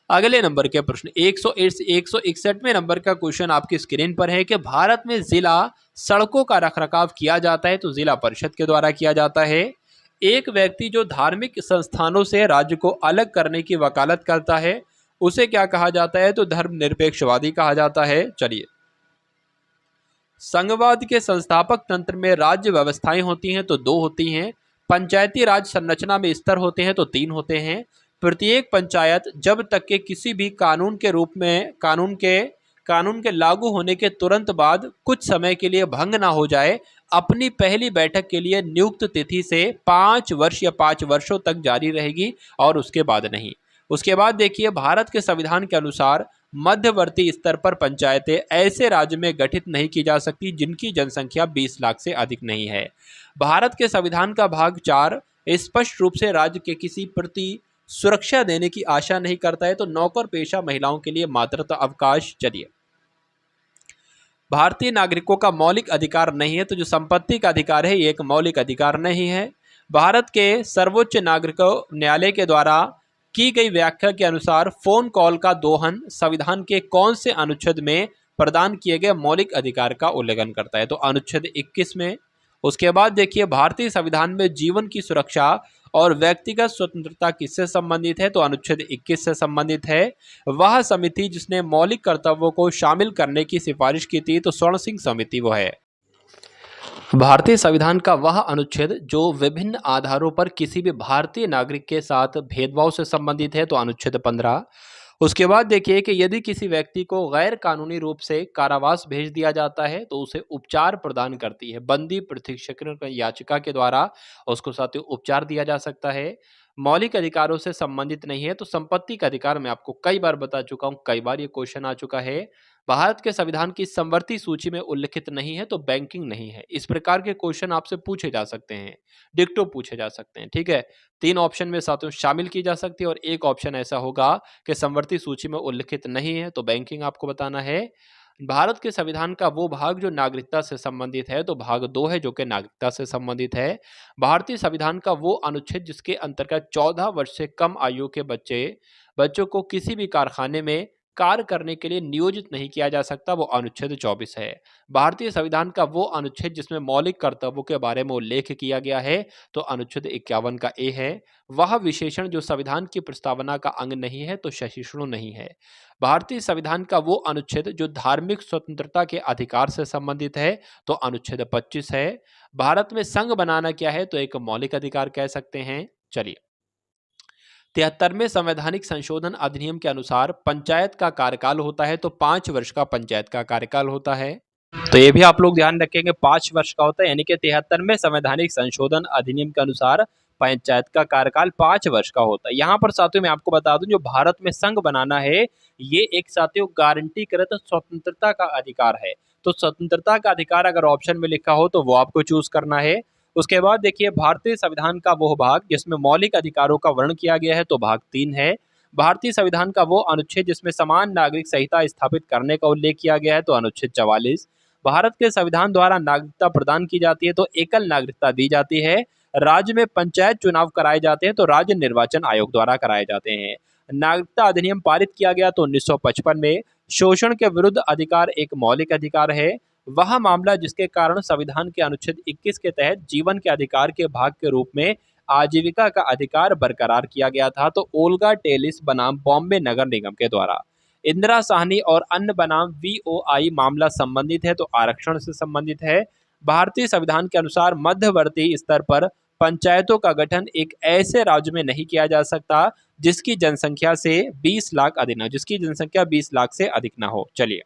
B: अगले नंबर के प्रश्न 161वें नंबर का क्वेश्चन आपकी स्क्रीन पर है कि भारत में जिला सड़कों का रखरखाव किया जाता है, तो जिला परिषद के द्वारा किया जाता है। एक व्यक्ति जो धार्मिक संस्थानों से राज्य को अलग करने की वकालत करता है उसे क्या कहा जाता है? तो धर्मनिरपेक्षवादी कहा जाता है। चलिए, संघवाद के संस्थापक तंत्र में राज्य व्यवस्थाएं होती हैं, तो 2 होती हैं। पंचायती राज संरचना में स्तर होते हैं, तो 3 होते हैं। प्रत्येक पंचायत जब तक के किसी भी कानून के रूप में कानून के लागू होने के तुरंत बाद कुछ समय के लिए भंग ना हो जाए, अपनी पहली बैठक के लिए नियुक्त तिथि से 5 वर्ष या 5 वर्षों तक जारी रहेगी और उसके बाद नहीं। उसके बाद देखिए भारत के संविधान के अनुसार मध्यवर्ती स्तर पर पंचायतें ऐसे राज्य में गठित नहीं की जा सकती जिनकी जनसंख्या 20 लाख से अधिक नहीं है। भारत के संविधान का भाग 4 स्पष्ट रूप से राज्य के किसी प्रति सुरक्षा देने की आशा नहीं करता है, तो नौकर पेशा महिलाओं के लिए मातृत्व अवकाश। चलिए, भारतीय नागरिकों का मौलिक अधिकार नहीं है, तो जो संपत्ति का अधिकार है ये एक मौलिक अधिकार नहीं है। भारत के सर्वोच्च नागरिक न्यायालय के द्वारा की गई व्याख्या के अनुसार फोन कॉल का दोहन संविधान के कौन से अनुच्छेद में प्रदान किए गए मौलिक अधिकार का उल्लंघन करता है? तो अनुच्छेद 21 में। उसके बाद देखिए भारतीय संविधान में जीवन की सुरक्षा और व्यक्तिगत स्वतंत्रता किससे संबंधित है? तो अनुच्छेद 21 से संबंधित है। वह समिति जिसने मौलिक कर्तव्यों को शामिल करने की सिफारिश की थी, तो स्वर्ण सिंह समिति वो है। भारतीय संविधान का वह अनुच्छेद जो विभिन्न आधारों पर किसी भी भारतीय नागरिक के साथ भेदभाव से संबंधित है, तो अनुच्छेद 15। उसके बाद देखिए कि यदि किसी व्यक्ति को गैर कानूनी रूप से कारावास भेज दिया जाता है तो उसे उपचार प्रदान करती है बंदी प्रत्यक्षीकरण याचिका के द्वारा उसको साथ ही उपचार दिया जा सकता है। मौलिक अधिकारों से संबंधित नहीं है, तो संपत्ति का अधिकार मैं आपको कई बार बता चुका हूं, कई बार ये क्वेश्चन आ चुका है। भारत के संविधान की समवर्ती सूची में उल्लिखित नहीं है, तो बैंकिंग नहीं है। इस प्रकार के क्वेश्चन आपसे पूछे जा सकते हैं, डिक्टो पूछे जा सकते हैं। ठीक है, 3 ऑप्शन में साथियों शामिल की जा सकती है और एक ऑप्शन ऐसा होगा कि समवर्ती सूची में उल्लिखित नहीं है, तो बैंकिंग आपको बताना है। भारत के संविधान का वो भाग जो नागरिकता से संबंधित है, तो भाग 2 है जो कि नागरिकता से संबंधित है। भारतीय संविधान का वो अनुच्छेद जिसके अंतर्गत 14 वर्ष से कम आयु के बच्चों को किसी भी कारखाने में कार्य करने के लिए नियोजित नहीं किया जा सकता, वो अनुच्छेद 24 है। भारतीय संविधान का वो अनुच्छेद जिसमें मौलिक कर्तव्यों के बारे में उल्लेख किया गया है, तो अनुच्छेद 51 का ए है। वह विशेषण जो संविधान की प्रस्तावना का अंग नहीं है, तो सहिष्णु नहीं है। भारतीय संविधान का वो अनुच्छेद जो धार्मिक स्वतंत्रता के अधिकार से संबंधित है, तो अनुच्छेद 25 है। भारत में संघ बनाना क्या है, तो एक मौलिक अधिकार कह सकते हैं। चलिए, 73वें संवैधानिक संशोधन अधिनियम के अनुसार पंचायत का कार्यकाल होता है, तो 5 वर्ष का पंचायत का कार्यकाल होता है। तो ये भी आप लोग ध्यान रखेंगे, 5 वर्ष का होता है, यानी कि 73वें संवैधानिक संशोधन अधिनियम के अनुसार पंचायत का कार्यकाल 5 वर्ष का होता है। यहाँ पर साथियों मैं आपको बता दूं, जो भारत में संघ बनाना है, ये एक साथियों गारंटीकृत स्वतंत्रता का अधिकार है। तो स्वतंत्रता का अधिकार अगर ऑप्शन में लिखा हो तो वो आपको चूज करना है। उसके बाद देखिए, भारतीय संविधान का वो भाग जिसमें मौलिक अधिकारों का वर्णन किया गया है, तो भाग 3 है। भारतीय संविधान का वो अनुच्छेद जिसमें समान नागरिक संहिता स्थापित करने का उल्लेख किया गया है, तो अनुच्छेद 44। भारत के संविधान द्वारा नागरिकता प्रदान की जाती है, तो एकल नागरिकता दी जाती है। राज्य में पंचायत चुनाव कराए जाते हैं, तो राज्य निर्वाचन आयोग द्वारा कराए जाते हैं। नागरिकता अधिनियम पारित किया गया तो 1955 में। शोषण के विरुद्ध अधिकार एक मौलिक अधिकार है। वह मामला जिसके कारण संविधान के अनुच्छेद 21 के तहत जीवन के अधिकार के भाग के रूप में आजीविका का अधिकार बरकरार किया गया था, तो ओल्गा टेलिस बनाम बॉम्बे नगर निगम के द्वारा। इंदिरा साहनी और अन्य बनाम वीओआई मामला संबंधित है, तो आरक्षण से संबंधित है। भारतीय संविधान के अनुसार मध्यवर्ती स्तर पर पंचायतों का गठन एक ऐसे राज्य में नहीं किया जा सकता जिसकी जनसंख्या से 20 लाख अधिक न जिसकी जनसंख्या 20 लाख से अधिक ना हो। चलिए,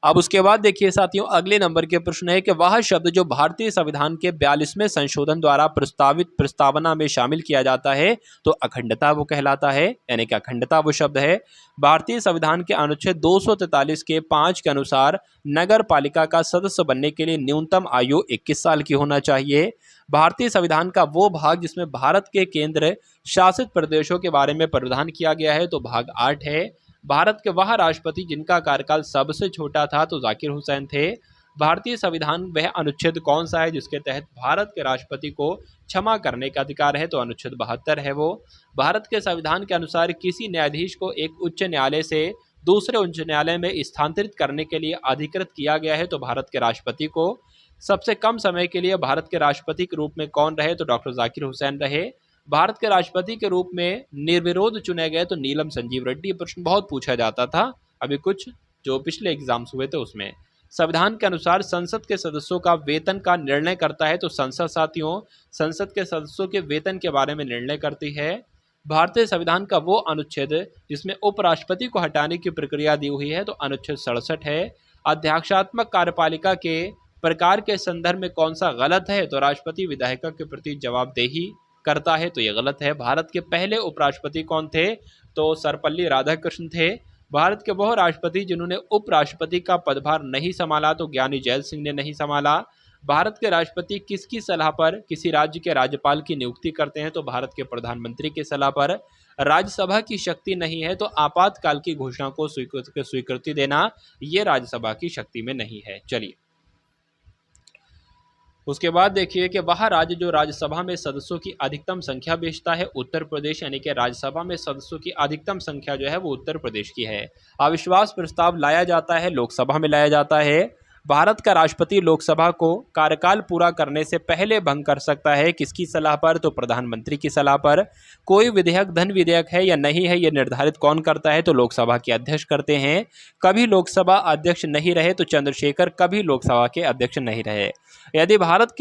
B: अब उसके बाद देखिए साथियों, अगले नंबर के प्रश्न है कि वह शब्द जो भारतीय संविधान के 42वें संशोधन द्वारा प्रस्तावित प्रस्तावना में शामिल किया जाता है, तो अखंडता वो कहलाता है, यानी कि अखंडता वो शब्द है। भारतीय संविधान के अनुच्छेद 243 के 5 के अनुसार नगर पालिका का सदस्य बनने के लिए न्यूनतम आयु 21 साल की होना चाहिए। भारतीय संविधान का वो भाग जिसमें भारत के केंद्र शासित प्रदेशों के बारे में प्रावधान किया गया है, तो भाग 8 है। भारत के वह राष्ट्रपति जिनका कार्यकाल सबसे छोटा था, तो जाकिर हुसैन थे। भारतीय संविधान वह अनुच्छेद कौन सा है जिसके तहत भारत के राष्ट्रपति को क्षमा करने का अधिकार है, तो अनुच्छेद 72 है वो। भारत के संविधान के अनुसार किसी न्यायाधीश को एक उच्च न्यायालय से दूसरे उच्च न्यायालय में स्थानांतरित करने के लिए अधिकृत किया गया है, तो भारत के राष्ट्रपति को। सबसे कम समय के लिए भारत के राष्ट्रपति के रूप में कौन रहे, तो डॉक्टर जाकिर हुसैन रहे। भारत के राष्ट्रपति के रूप में निर्विरोध चुने गए, तो नीलम संजीव रेड्डी। प्रश्न बहुत पूछा जाता था अभी कुछ जो पिछले एग्जाम्स हुए थे उसमें। संविधान के अनुसार संसद के सदस्यों का वेतन का निर्णय करता है, तो संसद साथियों संसद के सदस्यों के वेतन के बारे में निर्णय करती है। भारतीय संविधान का वो अनुच्छेद जिसमें उपराष्ट्रपति को हटाने की प्रक्रिया दी हुई है, तो अनुच्छेद 67 है। अध्यक्षात्मक कार्यपालिका के प्रकार के संदर्भ में कौन सा गलत है, तो राष्ट्रपति विधायिका के प्रति जवाबदेही करता है, तो ये गलत है। भारत के पहले उपराष्ट्रपति कौन थे, तो सर्वपल्ली राधाकृष्णन थे। भारत के वह राष्ट्रपति जिन्होंने उपराष्ट्रपति का पदभार नहीं संभाला, तो ज्ञानी जैल सिंह ने नहीं संभाला। भारत के राष्ट्रपति किसकी सलाह पर किसी राज्य के राज्यपाल की नियुक्ति करते हैं, तो भारत के प्रधानमंत्री की सलाह पर। राज्यसभा की शक्ति नहीं है, तो आपातकाल की घोषणा को स्वीकृति देना ये राज्यसभा की शक्ति में नहीं है। चलिए, उसके बाद देखिए कि वह राज्य जो राज्यसभा में सदस्यों की अधिकतम संख्या भेजता है, उत्तर प्रदेश, यानी कि राज्यसभा में सदस्यों की अधिकतम संख्या जो है वो उत्तर प्रदेश की है। अविश्वास प्रस्ताव लाया जाता है, लोकसभा में लाया जाता है। भारत का राष्ट्रपति लोकसभा को कार्यकाल पूरा करने से पहले भंग कर सकता है, किसकी सलाह पर, तो प्रधानमंत्री की सलाह पर। कोई विधेयक धन विधेयक है या नहीं है, यह निर्धारित कौन करता है, तो लोकसभा के अध्यक्ष करते हैं। कभी लोकसभा अध्यक्ष नहीं रहे, तो चंद्रशेखर कभी लोकसभा के अध्यक्ष नहीं रहे। यदि भारत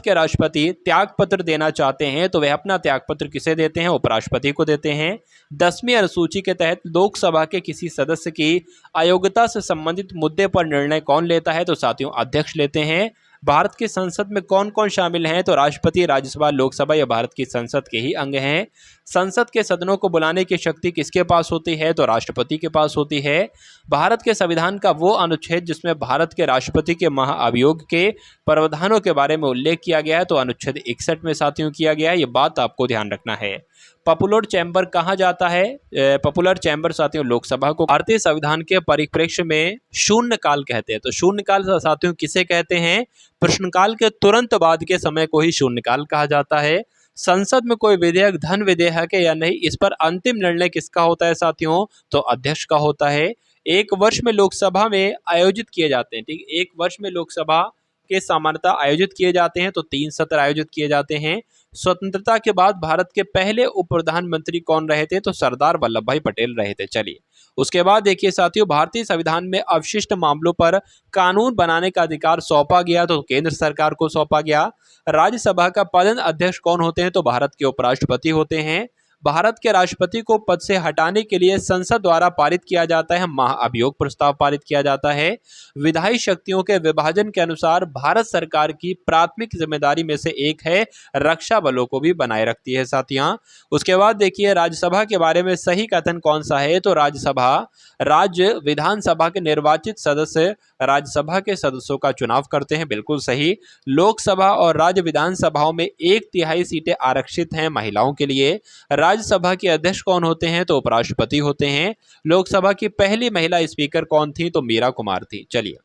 B: के राष्ट्रपति त्यागपत्र देना चाहते हैं, तो वह अपना त्यागपत्र किसे देते हैं, उपराष्ट्रपति को देते हैं। 10वीं अनुसूची के तहत लोकसभा के किसी सदस्य की अयोग्यता से संबंधित मुद्दे पर निर्णय कौन लेता है, तो साथियों अध्यक्ष लेते हैं। भारत की संसद में कौन कौन शामिल हैं, तो राष्ट्रपति, राज्यसभा, लोकसभा या भारत की संसद के ही अंग हैं। संसद के सदनों को बुलाने की शक्ति किसके पास होती है, तो राष्ट्रपति के पास होती है। भारत के संविधान का वो अनुच्छेद जिसमें भारत के राष्ट्रपति के महाअभियोग के प्रावधानों के बारे में उल्लेख किया गया है, तो अनुच्छेद 61 में साथियों किया गया है। ये बात आपको ध्यान रखना है। पॉपुलर चैम्बर कहा जाता है, पॉपुलर चैम्बर साथियों लोकसभा को भारतीय संविधान के परिप्रेक्ष्य में शून्यकाल कहते हैं। तो शून्यकाल साथियों किसे कहते हैं, प्रश्नकाल के तुरंत बाद के समय को ही शून्यकाल कहा जाता है। संसद में कोई विधेयक धन विधेयक है या नहीं, इस पर अंतिम निर्णय किसका होता है साथियों? तो अध्यक्ष का होता है। एक वर्ष में लोकसभा में आयोजित किए जाते हैं, ठीक, एक वर्ष में लोकसभा के सामान्यतः आयोजित किए जाते हैं, तो 3 सत्र आयोजित किए जाते हैं। स्वतंत्रता के बाद भारत के पहले उप प्रधानमंत्री कौन रहे थे? तो सरदार वल्लभ भाई पटेल रहे थे। चलिए, उसके बाद देखिए साथियों, भारतीय संविधान में अवशिष्ट मामलों पर कानून बनाने का अधिकार सौंपा गया, तो केंद्र सरकार को सौंपा गया। राज्यसभा का पदेन अध्यक्ष कौन होते हैं? तो भारत के उपराष्ट्रपति होते हैं। भारत के राष्ट्रपति को पद से हटाने के लिए संसद द्वारा पारित किया जाता है, महाअभियोग प्रस्ताव पारित किया जाता है। विधायी शक्तियों के विभाजन के अनुसार भारत सरकार की प्राथमिक जिम्मेदारी में से एक है रक्षा बलों को भी बनाए रखती है साथियां। उसके बाद देखिए राज्यसभा के बारे में सही कथन कौन सा है? तो राज्यसभा राज्य विधानसभा के निर्वाचित सदस्य राज्यसभा के सदस्यों का चुनाव करते हैं, बिल्कुल सही। लोकसभा और राज्य विधानसभाओं में 1/3 सीटें आरक्षित हैं महिलाओं के लिए। राज्यसभा के अध्यक्ष कौन होते हैं? तो उपराष्ट्रपति होते हैं। लोकसभा की पहली महिला स्पीकर कौन थी? तो मीरा कुमार थी। चलिए,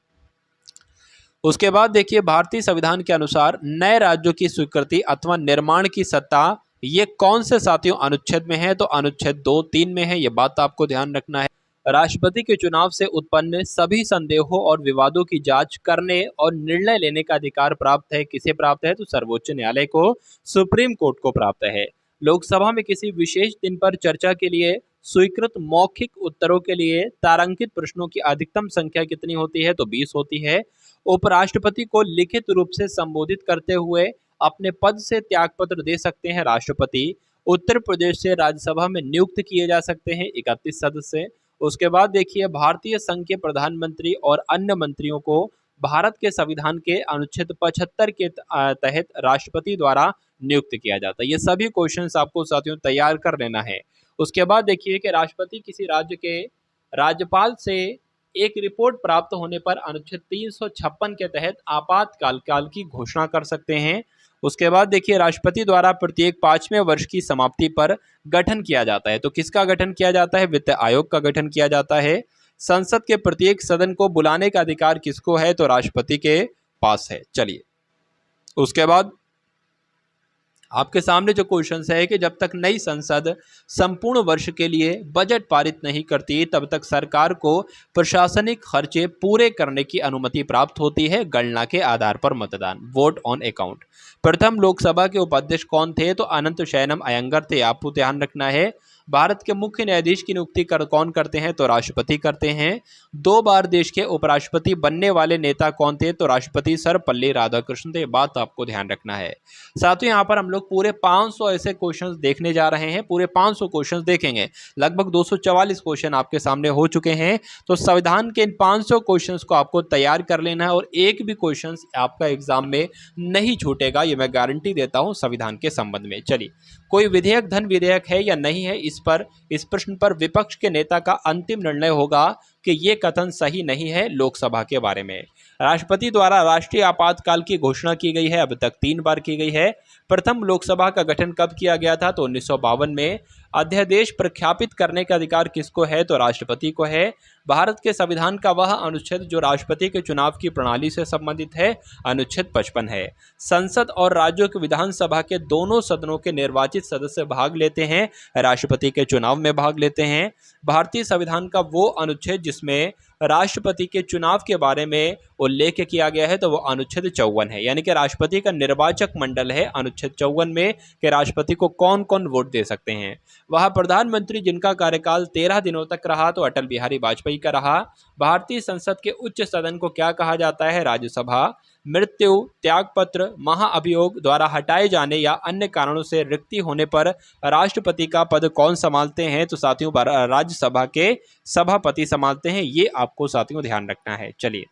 B: उसके बाद देखिए भारतीय संविधान के अनुसार नए राज्यों की स्वीकृति अथवा निर्माण की सत्ता ये कौन से साथियों अनुच्छेद में है? तो अनुच्छेद 2, 3 में है, ये बात आपको ध्यान रखना है। राष्ट्रपति के चुनाव से उत्पन्न सभी संदेहों और विवादों की जांच करने और निर्णय लेने का अधिकार प्राप्त है, किसे प्राप्त है? तो सर्वोच्च न्यायालय को, सुप्रीम कोर्ट को प्राप्त है। लोकसभा में किसी विशेष दिन पर चर्चा के लिए स्वीकृत मौखिक उत्तरों के लिए तारांकित प्रश्नों की अधिकतम संख्या कितनी होती है? तो 20 होती है। उपराष्ट्रपति को लिखित रूप से संबोधित करते हुए अपने पद से त्यागपत्र दे सकते हैं राष्ट्रपति। उत्तर प्रदेश से राज्यसभा में नियुक्त किए जा सकते हैं 31 सदस्य। उसके बाद देखिए भारतीय संघ के प्रधानमंत्री और अन्य मंत्रियों को भारत के संविधान के अनुच्छेद 75 के तहत राष्ट्रपति द्वारा नियुक्त किया जाता है। ये सभी क्वेश्चंस आपको साथियों तैयार कर लेना है। उसके बाद देखिए कि राष्ट्रपति किसी राज्य के राज्यपाल से एक रिपोर्ट प्राप्त होने पर अनुच्छेद 356 के तहत आपातकाल की घोषणा कर सकते हैं। उसके बाद देखिए राष्ट्रपति द्वारा प्रत्येक 5वें वर्ष की समाप्ति पर गठन किया जाता है, तो किसका गठन किया जाता है? वित्त आयोग का गठन किया जाता है। संसद के प्रत्येक सदन को बुलाने का अधिकार किसको है? तो राष्ट्रपति के पास है। चलिए, उसके बाद आपके सामने जो क्वेश्चन है कि जब तक नई संसद संपूर्ण वर्ष के लिए बजट पारित नहीं करती तब तक सरकार को प्रशासनिक खर्चे पूरे करने की अनुमति प्राप्त होती है गणना के आधार पर मतदान, वोट ऑन अकाउंट। प्रथम लोकसभा के उपाध्यक्ष कौन थे? तो अनंत शयनम अयंगर थे, आपको ध्यान रखना है। भारत के मुख्य न्यायाधीश की नियुक्ति कौन करते हैं? तो राष्ट्रपति करते हैं। 2 बार देश के उपराष्ट्रपति बनने वाले नेता कौन थे? तो राष्ट्रपति सर्वपल्ली राधाकृष्णन थे, बात आपको ध्यान रखना है। साथियों यहाँ पर हम लोग पूरे 500 ऐसे क्वेश्चंस देखने जा रहे हैं, पूरे 500 क्वेश्चंस देखेंगे। लगभग 244 क्वेश्चन आपके सामने हो चुके हैं, तो संविधान के इन 500 क्वेश्चंस को आपको तैयार कर लेना है और एक भी क्वेश्चन आपका एग्जाम में नहीं छूटेगा, ये मैं गारंटी देता हूँ संविधान के संबंध में। चलिए, कोई विधेयक धन विधेयक है या नहीं है, इस प्रश्न पर विपक्ष के नेता का अंतिम निर्णय होगा कि ये कथन सही नहीं है लोकसभा के बारे में। राष्ट्रपति द्वारा राष्ट्रीय आपातकाल की घोषणा की गई है, अब तक 3 बार की गई है। प्रथम लोकसभा का गठन कब किया गया था? तो 1952 में। अध्यादेश प्रख्यापित करने का अधिकार किसको है? तो राष्ट्रपति को है। भारत के संविधान का वह अनुच्छेद जो राष्ट्रपति के चुनाव की प्रणाली से संबंधित है, अनुच्छेद 55 है। संसद और राज्यों की विधानसभा के दोनों सदनों के निर्वाचित सदस्य भाग लेते हैं, राष्ट्रपति के चुनाव में भाग लेते हैं। भारतीय संविधान का वो अनुच्छेद जिसमें राष्ट्रपति के चुनाव के बारे में उल्लेख किया गया है, तो वो अनुच्छेद 54 है, यानी कि राष्ट्रपति का निर्वाचक मंडल है अनुच्छेद 54 में कि राष्ट्रपति को कौन कौन वोट दे सकते हैं। वह प्रधानमंत्री जिनका कार्यकाल 13 दिनों तक रहा, तो अटल बिहारी वाजपेयी का रहा। भारतीय संसद के उच्च सदन को क्या कहा जाता है? राज्यसभा। मृत्यु, त्यागपत्र, महाअभियोग द्वारा हटाए जाने या अन्य कारणों से रिक्ति होने पर राष्ट्रपति का पद कौन संभालते हैं? तो साथियों राज्यसभा के सभापति संभालते हैं, ये आपको साथियों ध्यान रखना है। चलिए,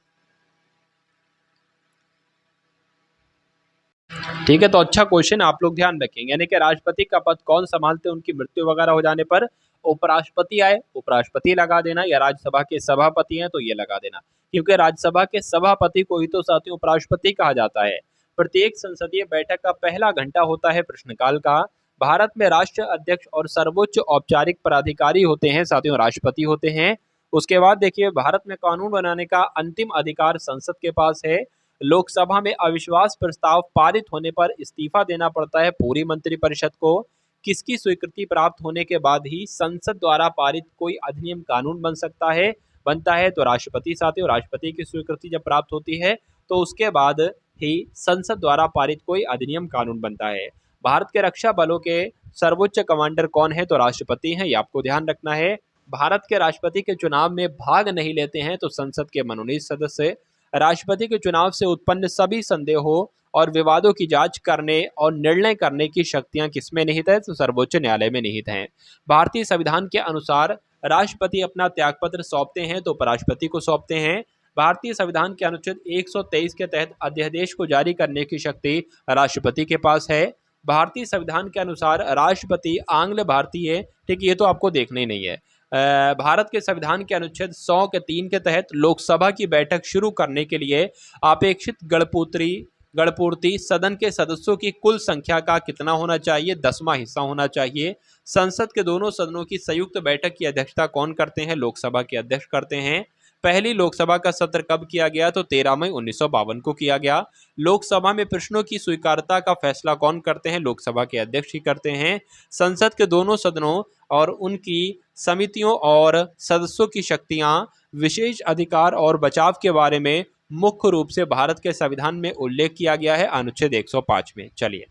B: ठीक है, तो अच्छा क्वेश्चन आप लोग ध्यान रखेंगे, यानी कि राष्ट्रपति का पद कौन संभालते हैं उनकी मृत्यु वगैरह हो जाने पर? उपराष्ट्रपति आए, उपराष्ट्रपति लगा देना, या राज्यसभा के सभापति हैं तो ये लगा देना, क्योंकि राज्यसभा के सभापति को ही तो साथियों उपराष्ट्रपति कहा जाता है। प्रत्येक संसदीय बैठक का पहला घंटा होता है प्रश्नकाल का। भारत में राष्ट्र अध्यक्ष और सर्वोच्च औपचारिक पदाधिकारी होते हैं साथियों राष्ट्रपति होते हैं। उसके बाद देखिए भारत में कानून बनाने का अंतिम अधिकार संसद के पास है। लोकसभा में अविश्वास प्रस्ताव पारित होने पर इस्तीफा देना पड़ता है पूरी मंत्रिपरिषद को। किसकी स्वीकृति प्राप्त होने के बाद ही संसद द्वारा पारित कोई अधिनियम कानून बनता है तो राष्ट्रपति साथियों, राष्ट्रपति की स्वीकृति जब प्राप्त होती है तो उसके बाद ही संसद द्वारा पारित कोई अधिनियम कानून बनता है। भारत के रक्षा बलों के सर्वोच्च कमांडर कौन है तो राष्ट्रपति हैं, ये आपको ध्यान रखना है। भारत के राष्ट्रपति के चुनाव में भाग नहीं लेते हैं तो संसद के मनोनीत सदस्य। राष्ट्रपति के चुनाव से उत्पन्न सभी संदेहों और विवादों की जांच करने और निर्णय करने की शक्तियां किसमें निहित है तो सर्वोच्च न्यायालय में निहित हैं। भारतीय संविधान के अनुसार राष्ट्रपति अपना त्यागपत्र सौंपते हैं तो उपराष्ट्रपति को सौंपते हैं। भारतीय संविधान के अनुच्छेद 123 के तहत अध्यादेश को जारी करने की शक्ति राष्ट्रपति के पास है। भारतीय संविधान के अनुसार राष्ट्रपति आंग्ल भारतीय, ठीक, ये तो आपको देखना ही नहीं है। भारत के संविधान के अनुच्छेद 100 के 3 के तहत लोकसभा की बैठक शुरू करने के लिए अपेक्षित गणपूर्ति सदन के सदस्यों की कुल संख्या का कितना होना चाहिए, 10वां हिस्सा होना चाहिए। संसद के दोनों सदनों की संयुक्त बैठक की अध्यक्षता कौन करते हैं, लोकसभा के अध्यक्ष करते हैं। पहली लोकसभा का सत्र कब किया गया तो 13 मई 1952 को किया गया। लोकसभा में प्रश्नों की स्वीकार्यता का फैसला कौन करते हैं, लोकसभा के अध्यक्ष ही करते हैं। संसद के दोनों सदनों और उनकी समितियों और सदस्यों की शक्तियां, विशेष अधिकार और बचाव के बारे में मुख्य रूप से भारत के संविधान में उल्लेख किया गया है अनुच्छेद 105 में। चलिए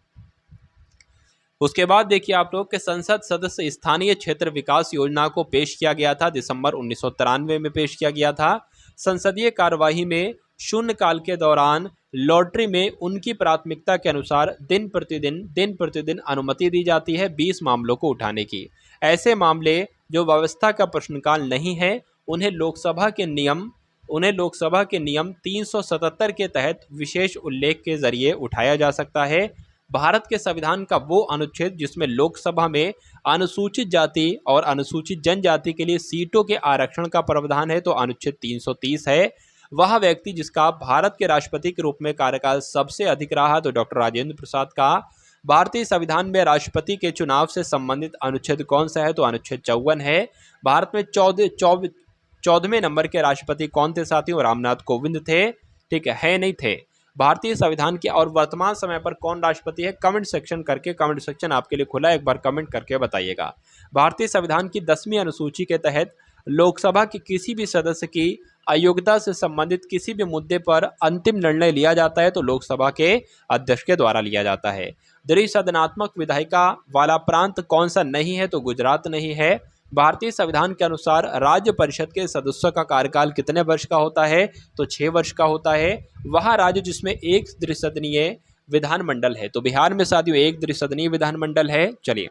B: उसके बाद देखिए आप लोग के संसद सदस्य स्थानीय क्षेत्र विकास योजना को पेश किया गया था, दिसंबर 1993 में पेश किया गया था। संसदीय कार्यवाही में शून्यकाल के दौरान लॉटरी में उनकी प्राथमिकता के अनुसार दिन प्रतिदिन अनुमति दी जाती है 20 मामलों को उठाने की। ऐसे मामले जो व्यवस्था का प्रश्नकाल नहीं है उन्हें लोकसभा के नियम 377 के तहत विशेष उल्लेख के जरिए उठाया जा सकता है। भारत के संविधान का वो अनुच्छेद जिसमें लोकसभा में अनुसूचित जाति और अनुसूचित जनजाति के लिए सीटों के आरक्षण का प्रावधान है तो अनुच्छेद 330 है। वह व्यक्ति जिसका भारत के राष्ट्रपति के रूप में कार्यकाल सबसे अधिक रहा तो डॉक्टर राजेंद्र प्रसाद का। भारतीय संविधान में राष्ट्रपति के चुनाव से संबंधित अनुच्छेद कौन सा है तो अनुच्छेद 54 है। भारत में 14वें नंबर के राष्ट्रपति कौन थे साथियों, रामनाथ कोविंद थे, ठीक है नहीं थे। भारतीय संविधान के और वर्तमान समय पर कौन राष्ट्रपति है, कमेंट सेक्शन आपके लिए खुला है, एक बार कमेंट करके बताइएगा। भारतीय संविधान की 10वीं अनुसूची के तहत लोकसभा के किसी भी सदस्य की अयोग्यता से संबंधित किसी भी मुद्दे पर अंतिम निर्णय लिया जाता है तो लोकसभा के अध्यक्ष के द्वारा लिया जाता है। द्विसदनात्मक विधायिका वाला प्रांत कौन सा नहीं है तो गुजरात नहीं है। भारतीय संविधान के अनुसार राज्य परिषद के सदस्यों का कार्यकाल कितने वर्ष का होता है तो 6 वर्ष का होता है। वह राज्य जिसमें एक द्विसदनीय विधानमंडल है तो बिहार में साथियों एक द्विसदनीय विधानमंडल है। चलिए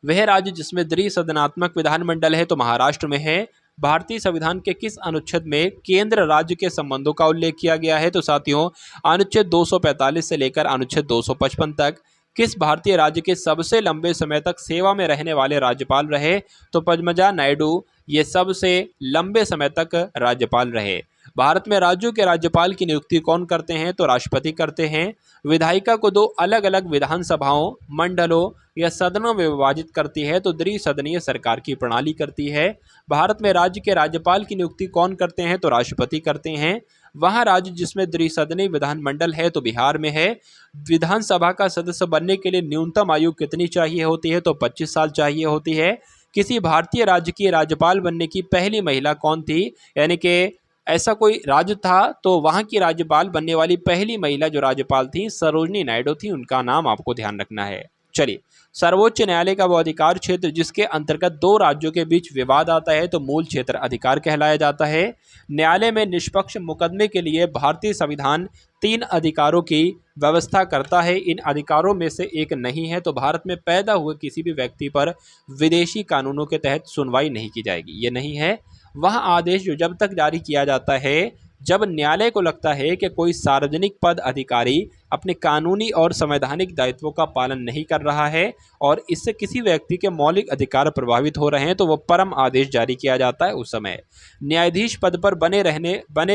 B: वह राज्य जिसमें द्विसदनात्मक विधानमंडल है तो महाराष्ट्र में है। भारतीय संविधान के किस अनुच्छेद में केंद्र राज्य के संबंधों का उल्लेख किया गया है तो साथियों अनुच्छेद 245 से लेकर अनुच्छेद 255 तक। किस भारतीय राज्य के सबसे लंबे समय तक सेवा में रहने वाले राज्यपाल रहे तो पद्मजा नायडू ये सबसे लंबे समय तक राज्यपाल रहे। भारत में राज्यों के राज्यपाल की नियुक्ति कौन करते हैं तो राष्ट्रपति करते हैं। विधायिका को 2 अलग अलग विधानसभाओं, मंडलों या सदनों में विभाजित करती है तो द्विसदनीय सरकार की प्रणाली करती है। भारत में राज्य के राज्यपाल की नियुक्ति कौन करते हैं तो राष्ट्रपति करते हैं। वह राज्य जिसमें द्विसदनीय विधानमंडल है तो बिहार में है। विधानसभा का सदस्य बनने के लिए न्यूनतम आयु कितनी चाहिए होती है तो 25 साल चाहिए होती है। किसी भारतीय राज्य की राज्यपाल बनने की पहली महिला कौन थी, यानी कि ऐसा कोई राज्य था तो वहां की राज्यपाल बनने वाली पहली महिला जो राज्यपाल थी सरोजनी नायडू थी, उनका नाम आपको ध्यान रखना है। चलिए सर्वोच्च न्यायालय का वो अधिकार क्षेत्र जिसके अंतर्गत 2 राज्यों के बीच विवाद आता है तो मूल क्षेत्र अधिकार कहलाया जाता है। न्यायालय में निष्पक्ष मुकदमे के लिए भारतीय संविधान 3 अधिकारों की व्यवस्था करता है। इन अधिकारों में से एक नहीं है तो भारत में पैदा हुए किसी भी व्यक्ति पर विदेशी कानूनों के तहत सुनवाई नहीं की जाएगी, ये नहीं है। वह आदेश जो जब तक जारी किया जाता है जब न्यायालय को लगता है कि कोई सार्वजनिक पद अधिकारी अपने कानूनी और संवैधानिक दायित्वों का पालन नहीं कर रहा है और इससे किसी व्यक्ति के मौलिक अधिकार प्रभावित हो रहे हैं तो वह परम आदेश जारी किया जाता है। उस समय न्यायाधीश पद पर बने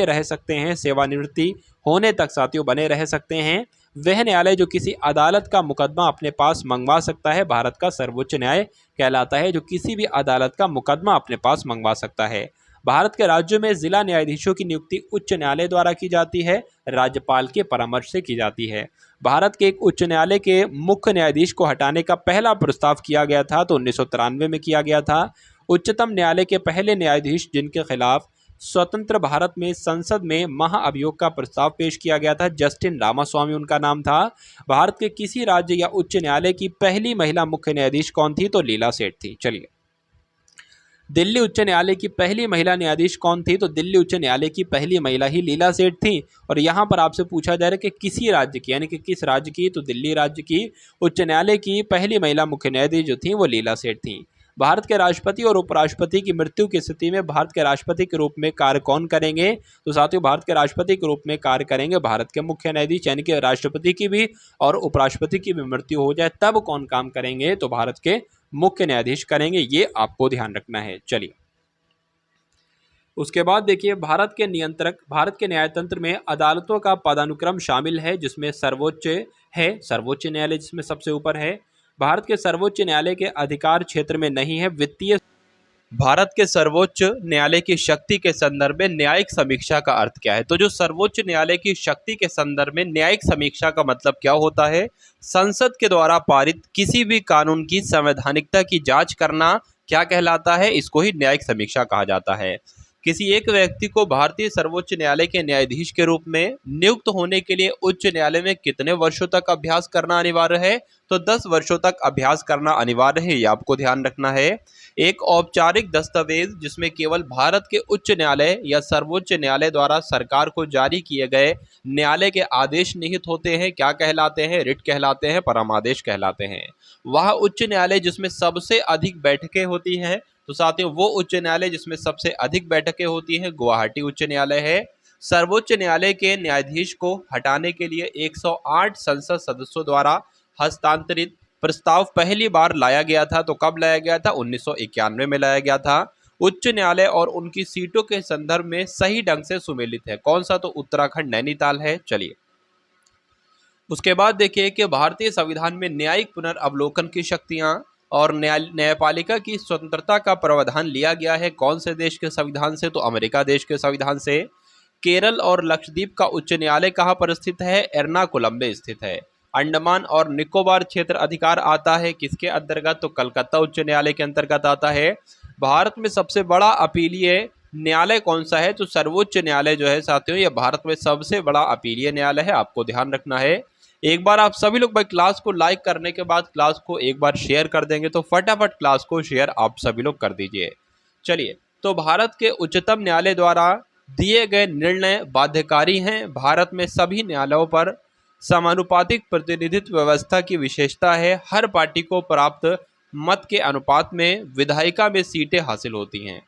B: रह सकते हैं, सेवानिवृत्ति होने तक साथियों बने रह सकते हैं। वह न्यायालय जो किसी अदालत का मुकदमा अपने पास मंगवा सकता है भारत का सर्वोच्च न्याय कहलाता है, जो किसी भी अदालत का मुकदमा अपने पास मंगवा सकता है। भारत के राज्यों में जिला न्यायाधीशों की नियुक्ति उच्च न्यायालय द्वारा की जाती है, राज्यपाल के परामर्श से की जाती है। भारत के एक उच्च न्यायालय के मुख्य न्यायाधीश को हटाने का पहला प्रस्ताव किया गया था तो 1993 में किया गया था। उच्चतम न्यायालय के पहले न्यायाधीश जिनके खिलाफ स्वतंत्र भारत में संसद में महाअभियोग का प्रस्ताव पेश किया गया था, जस्टिन रामास्वामी उनका नाम था। भारत के किसी राज्य या उच्च न्यायालय की पहली महिला मुख्य न्यायाधीश कौन थी? तो लीला सेठ थी। चलिए, दिल्ली उच्च न्यायालय की पहली महिला न्यायाधीश कौन थी? तो दिल्ली उच्च न्यायालय की पहली महिला ही लीला सेठ थी। और यहाँ पर आपसे पूछा जा रहा है कि किसी राज्य की, यानी कि किस राज्य की? तो दिल्ली राज्य की उच्च न्यायालय की पहली महिला मुख्य न्यायाधीश जो थी वो लीला सेठ थी। भारत के राष्ट्रपति और उपराष्ट्रपति की मृत्यु की स्थिति में भारत के राष्ट्रपति के रूप में कार्य कौन करेंगे? तो साथियों, भारत के राष्ट्रपति के रूप में कार्य करेंगे भारत के मुख्य न्यायाधीश, यानी कि राष्ट्रपति की भी और उपराष्ट्रपति की भी मृत्यु हो जाए तब कौन काम करेंगे? तो भारत के मुख्य न्यायाधीश करेंगे, ये आपको ध्यान रखना है। चलिए, उसके बाद देखिए, भारत के नियंत्रक, भारत के न्यायतंत्र में अदालतों का पदानुक्रम शामिल है जिसमें सर्वोच्च है, सर्वोच्च न्यायालय जिसमें सबसे ऊपर है। भारत के सर्वोच्च न्यायालय के अधिकार क्षेत्र में नहीं है वित्तीय। भारत के सर्वोच्च न्यायालय की शक्ति के संदर्भ में न्यायिक समीक्षा का अर्थ क्या है? तो जो सर्वोच्च न्यायालय की शक्ति के संदर्भ में न्यायिक समीक्षा का मतलब क्या होता है? संसद के द्वारा पारित किसी भी कानून की संवैधानिकता की जांच करना क्या कहलाता है? इसको ही न्यायिक समीक्षा कहा जाता है। किसी एक व्यक्ति को भारतीय सर्वोच्च न्यायालय के न्यायाधीश के रूप में नियुक्त होने के लिए उच्च न्यायालय में कितने वर्षों तक अभ्यास करना अनिवार्य है? तो 10 वर्षों तक अभ्यास करना अनिवार्य है, ये आपको ध्यान रखना है। एक औपचारिक दस्तावेज जिसमें केवल भारत के उच्च न्यायालय या सर्वोच्च न्यायालय द्वारा सरकार को जारी किए गए न्यायालय के आदेश निहित होते हैं, क्या कहलाते हैं? रिट कहलाते हैं, परमादेश कहलाते हैं। वह उच्च न्यायालय जिसमें सबसे अधिक बैठकें होती हैं, तो साथियों वो उच्च न्यायालय जिसमें सबसे अधिक बैठकें होती हैं गुवाहाटी उच्च न्यायालय है। सर्वोच्च न्यायालय के न्यायाधीश को हटाने के लिए 108 संसद सदस्यों द्वारा हस्तांतरित प्रस्ताव पहली बार लाया गया था। तो कब लाया गया था? 1991 में लाया गया था। उच्च न्यायालय और उनकी सीटों के संदर्भ में सही ढंग से सुमेलित है, कौन सा? तो उत्तराखंड नैनीताल है। चलिए, उसके बाद देखिए कि भारतीय संविधान में न्यायिक पुनर्अवलोकन की शक्तियां और न्यायपालिका की स्वतंत्रता का प्रावधान लिया गया है, कौन से देश के संविधान से? तो अमेरिका देश के संविधान से। केरल और लक्षद्वीप का उच्च न्यायालय कहाँ पर स्थित है? एर्नाकुलम में स्थित है। अंडमान और निकोबार क्षेत्र अधिकार आता है किसके अंतर्गत? तो कलकत्ता उच्च न्यायालय के अंतर्गत आता है। भारत में सबसे बड़ा अपीलीय न्यायालय कौन सा है? तो सर्वोच्च न्यायालय जो है साथियों, ये भारत में सबसे बड़ा अपीलीय न्यायालय है, आपको ध्यान रखना है। एक बार आप सभी लोग भाई क्लास को लाइक करने के बाद क्लास को एक बार शेयर कर देंगे, तो फटाफट क्लास को शेयर आप सभी लोग कर दीजिए। चलिए, तो भारत के उच्चतम न्यायालय द्वारा दिए गए निर्णय बाध्यकारी हैं। भारत में सभी न्यायालयों पर समानुपातिक प्रतिनिधित्व व्यवस्था की विशेषता है। हर पार्टी को प्राप्त मत के अनुपात में विधायिका में सीटें हासिल होती हैं।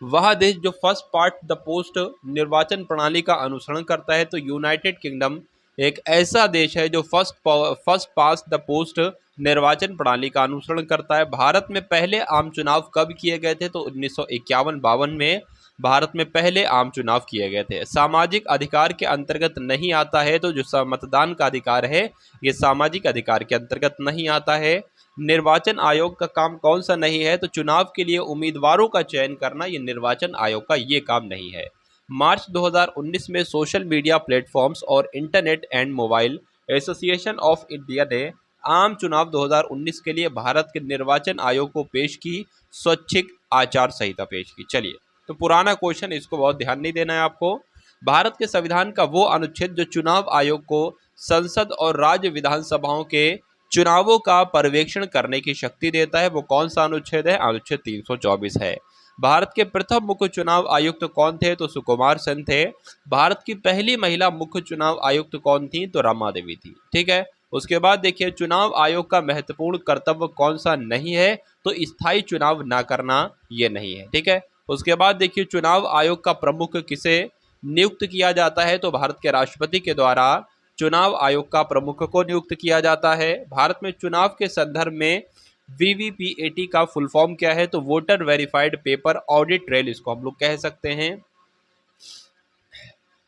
B: वह देश जो फर्स्ट पार्ट द पोस्ट निर्वाचन प्रणाली का अनुसरण करता है, तो यूनाइटेड किंगडम एक ऐसा देश है जो फर्स्ट पास द पोस्ट निर्वाचन प्रणाली का अनुसरण करता है। भारत में पहले आम चुनाव कब किए गए थे? तो 1951-52 में भारत में पहले आम चुनाव किए गए थे। सामाजिक अधिकार के अंतर्गत नहीं आता है, तो जो मतदान का अधिकार है ये सामाजिक अधिकार के अंतर्गत नहीं आता है। निर्वाचन आयोग का काम कौन सा नहीं है? तो चुनाव के लिए उम्मीदवारों का चयन करना, ये निर्वाचन आयोग का ये काम नहीं है। मार्च 2019 में सोशल मीडिया प्लेटफॉर्म्स और internet and mobile association of India ने आम चुनाव 2019 के लिए भारत के निर्वाचन आयोग को पेश की स्वैच्छिक आचार संहिता पेश की। चलिए, तो पुराना क्वेश्चन, इसको बहुत ध्यान नहीं देना है आपको। भारत के संविधान का वो अनुच्छेद जो चुनाव आयोग को संसद और राज्य विधानसभाओं के चुनावों का पर्यवेक्षण करने की शक्ति देता है, वो कौन सा अनुच्छेद है? अनुच्छेद 324 है। भारत के प्रथम मुख्य चुनाव आयुक्त कौन थे? तो सुकुमार सेन थे। भारत की पहली महिला मुख्य चुनाव आयुक्त कौन थी? तो रमा देवी थी। ठीक है, उसके बाद देखिए चुनाव आयोग का महत्वपूर्ण कर्तव्य कौन सा नहीं है? तो स्थायी चुनाव ना करना, ये नहीं है। ठीक है, उसके बाद देखिए चुनाव आयोग का प्रमुख किसे नियुक्त किया जाता है? तो भारत के राष्ट्रपति के द्वारा चुनाव आयोग का प्रमुख को नियुक्त किया जाता है। भारत में चुनाव के संदर्भ में VVPAT का फुल फॉर्म क्या है? तो voter verified paper audit trail, इसको हम लोग कह सकते हैं।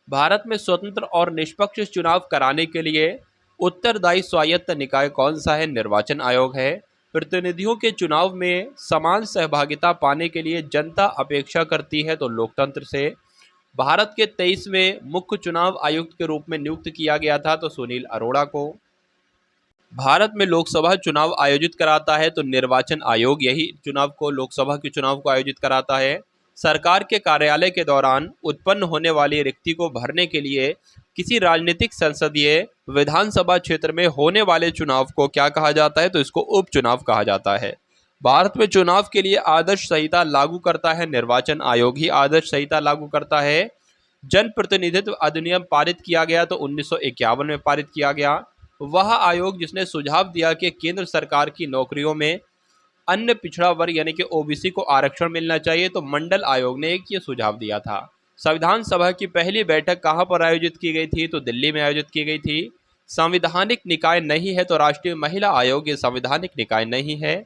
B: भारत में स्वतंत्र और निष्पक्ष चुनाव कराने के लिए उत्तरदायी स्वायत्त निकाय कौन सा है? निर्वाचन आयोग है। प्रतिनिधियों के चुनाव में समान सहभागिता पाने के लिए जनता अपेक्षा करती है तो लोकतंत्र से। भारत के 23वें मुख्य चुनाव आयुक्त के रूप में नियुक्त किया गया था तो सुनील अरोड़ा को। भारत में लोकसभा चुनाव आयोजित कराता है तो निर्वाचन आयोग यही चुनाव को लोकसभा के चुनाव को आयोजित कराता है। सरकार के कार्यालय के दौरान उत्पन्न होने वाली रिक्ति को भरने के लिए किसी राजनीतिक संसदीय विधानसभा क्षेत्र में होने वाले चुनाव को क्या कहा जाता है तो इसको उपचुनाव कहा जाता है। भारत में चुनाव के लिए आदर्श संहिता लागू करता है निर्वाचन आयोग ही आदर्श संहिता लागू करता है। जन प्रतिनिधित्व अधिनियम पारित किया गया तो 1951 में पारित किया गया। वह आयोग जिसने सुझाव दिया कि केंद्र सरकार की नौकरियों में अन्य पिछड़ा वर्ग यानी कि ओबीसी को आरक्षण मिलना चाहिए तो मंडल आयोग ने एक ये सुझाव दिया था। संविधान सभा की पहली बैठक कहाँ पर आयोजित की गई थी तो दिल्ली में आयोजित की गई थी। संवैधानिक निकाय नहीं है तो राष्ट्रीय महिला आयोग ये संवैधानिक निकाय नहीं है।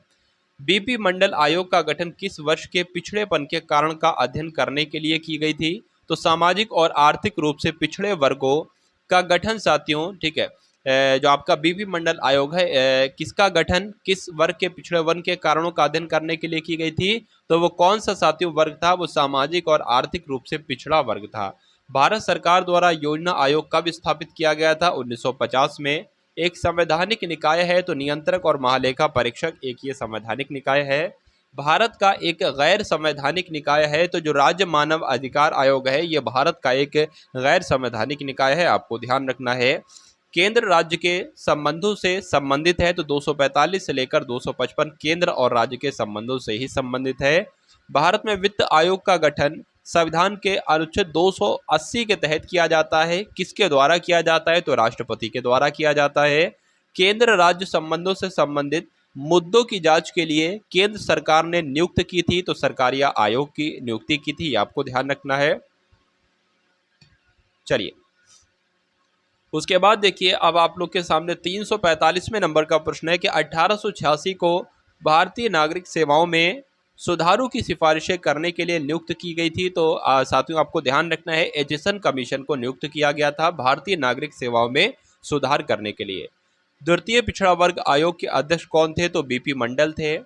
B: बीपी मंडल आयोग का गठन किस वर्ष के पिछड़ेपन के कारण का अध्ययन करने के लिए की गई थी तो सामाजिक और आर्थिक रूप से पिछड़े वर्गों का गठन साथियों, ठीक है। जो आपका बीपी मंडल आयोग है किसका गठन किस वर्ग के पिछड़े वर्ग के कारणों का अध्ययन करने के लिए की गई थी तो वो कौन सा साथियों वर्ग था, वो सामाजिक और आर्थिक रूप से पिछड़ा वर्ग था। भारत सरकार द्वारा योजना आयोग कब स्थापित किया गया था 1950 में। एक संवैधानिक निकाय है तो नियंत्रक और महालेखा परीक्षक एक ये संवैधानिक निकाय है। भारत का एक गैर संवैधानिक निकाय है तो जो राज्य मानव अधिकार आयोग है ये भारत का एक गैर संवैधानिक निकाय है, आपको ध्यान रखना है। केंद्र राज्य के संबंधों से संबंधित है तो 245 से लेकर 255 केंद्र और राज्य के संबंधों से ही संबंधित है। भारत में वित्त आयोग का गठन संविधान के अनुच्छेद 280 के तहत किया जाता है। किसके द्वारा किया जाता है तो राष्ट्रपति के द्वारा किया जाता है। केंद्र राज्य संबंधों से संबंधित मुद्दों की जांच के लिए केंद्र सरकार ने नियुक्त की थी तो सरकारिया आयोग की नियुक्ति की थी, आपको ध्यान रखना है। चलिए उसके बाद देखिए अब आप लोग के सामने 345वें नंबर का प्रश्न है कि 1886 को भारतीय नागरिक सेवाओं में सुधारों की सिफारिशें करने के लिए नियुक्त की गई थी तो साथियों आपको ध्यान रखना है एचिसन कमीशन को नियुक्त किया गया था भारतीय नागरिक सेवाओं में सुधार करने के लिए। द्वितीय पिछड़ा वर्ग आयोग के अध्यक्ष कौन थे तो बीपी मंडल थे।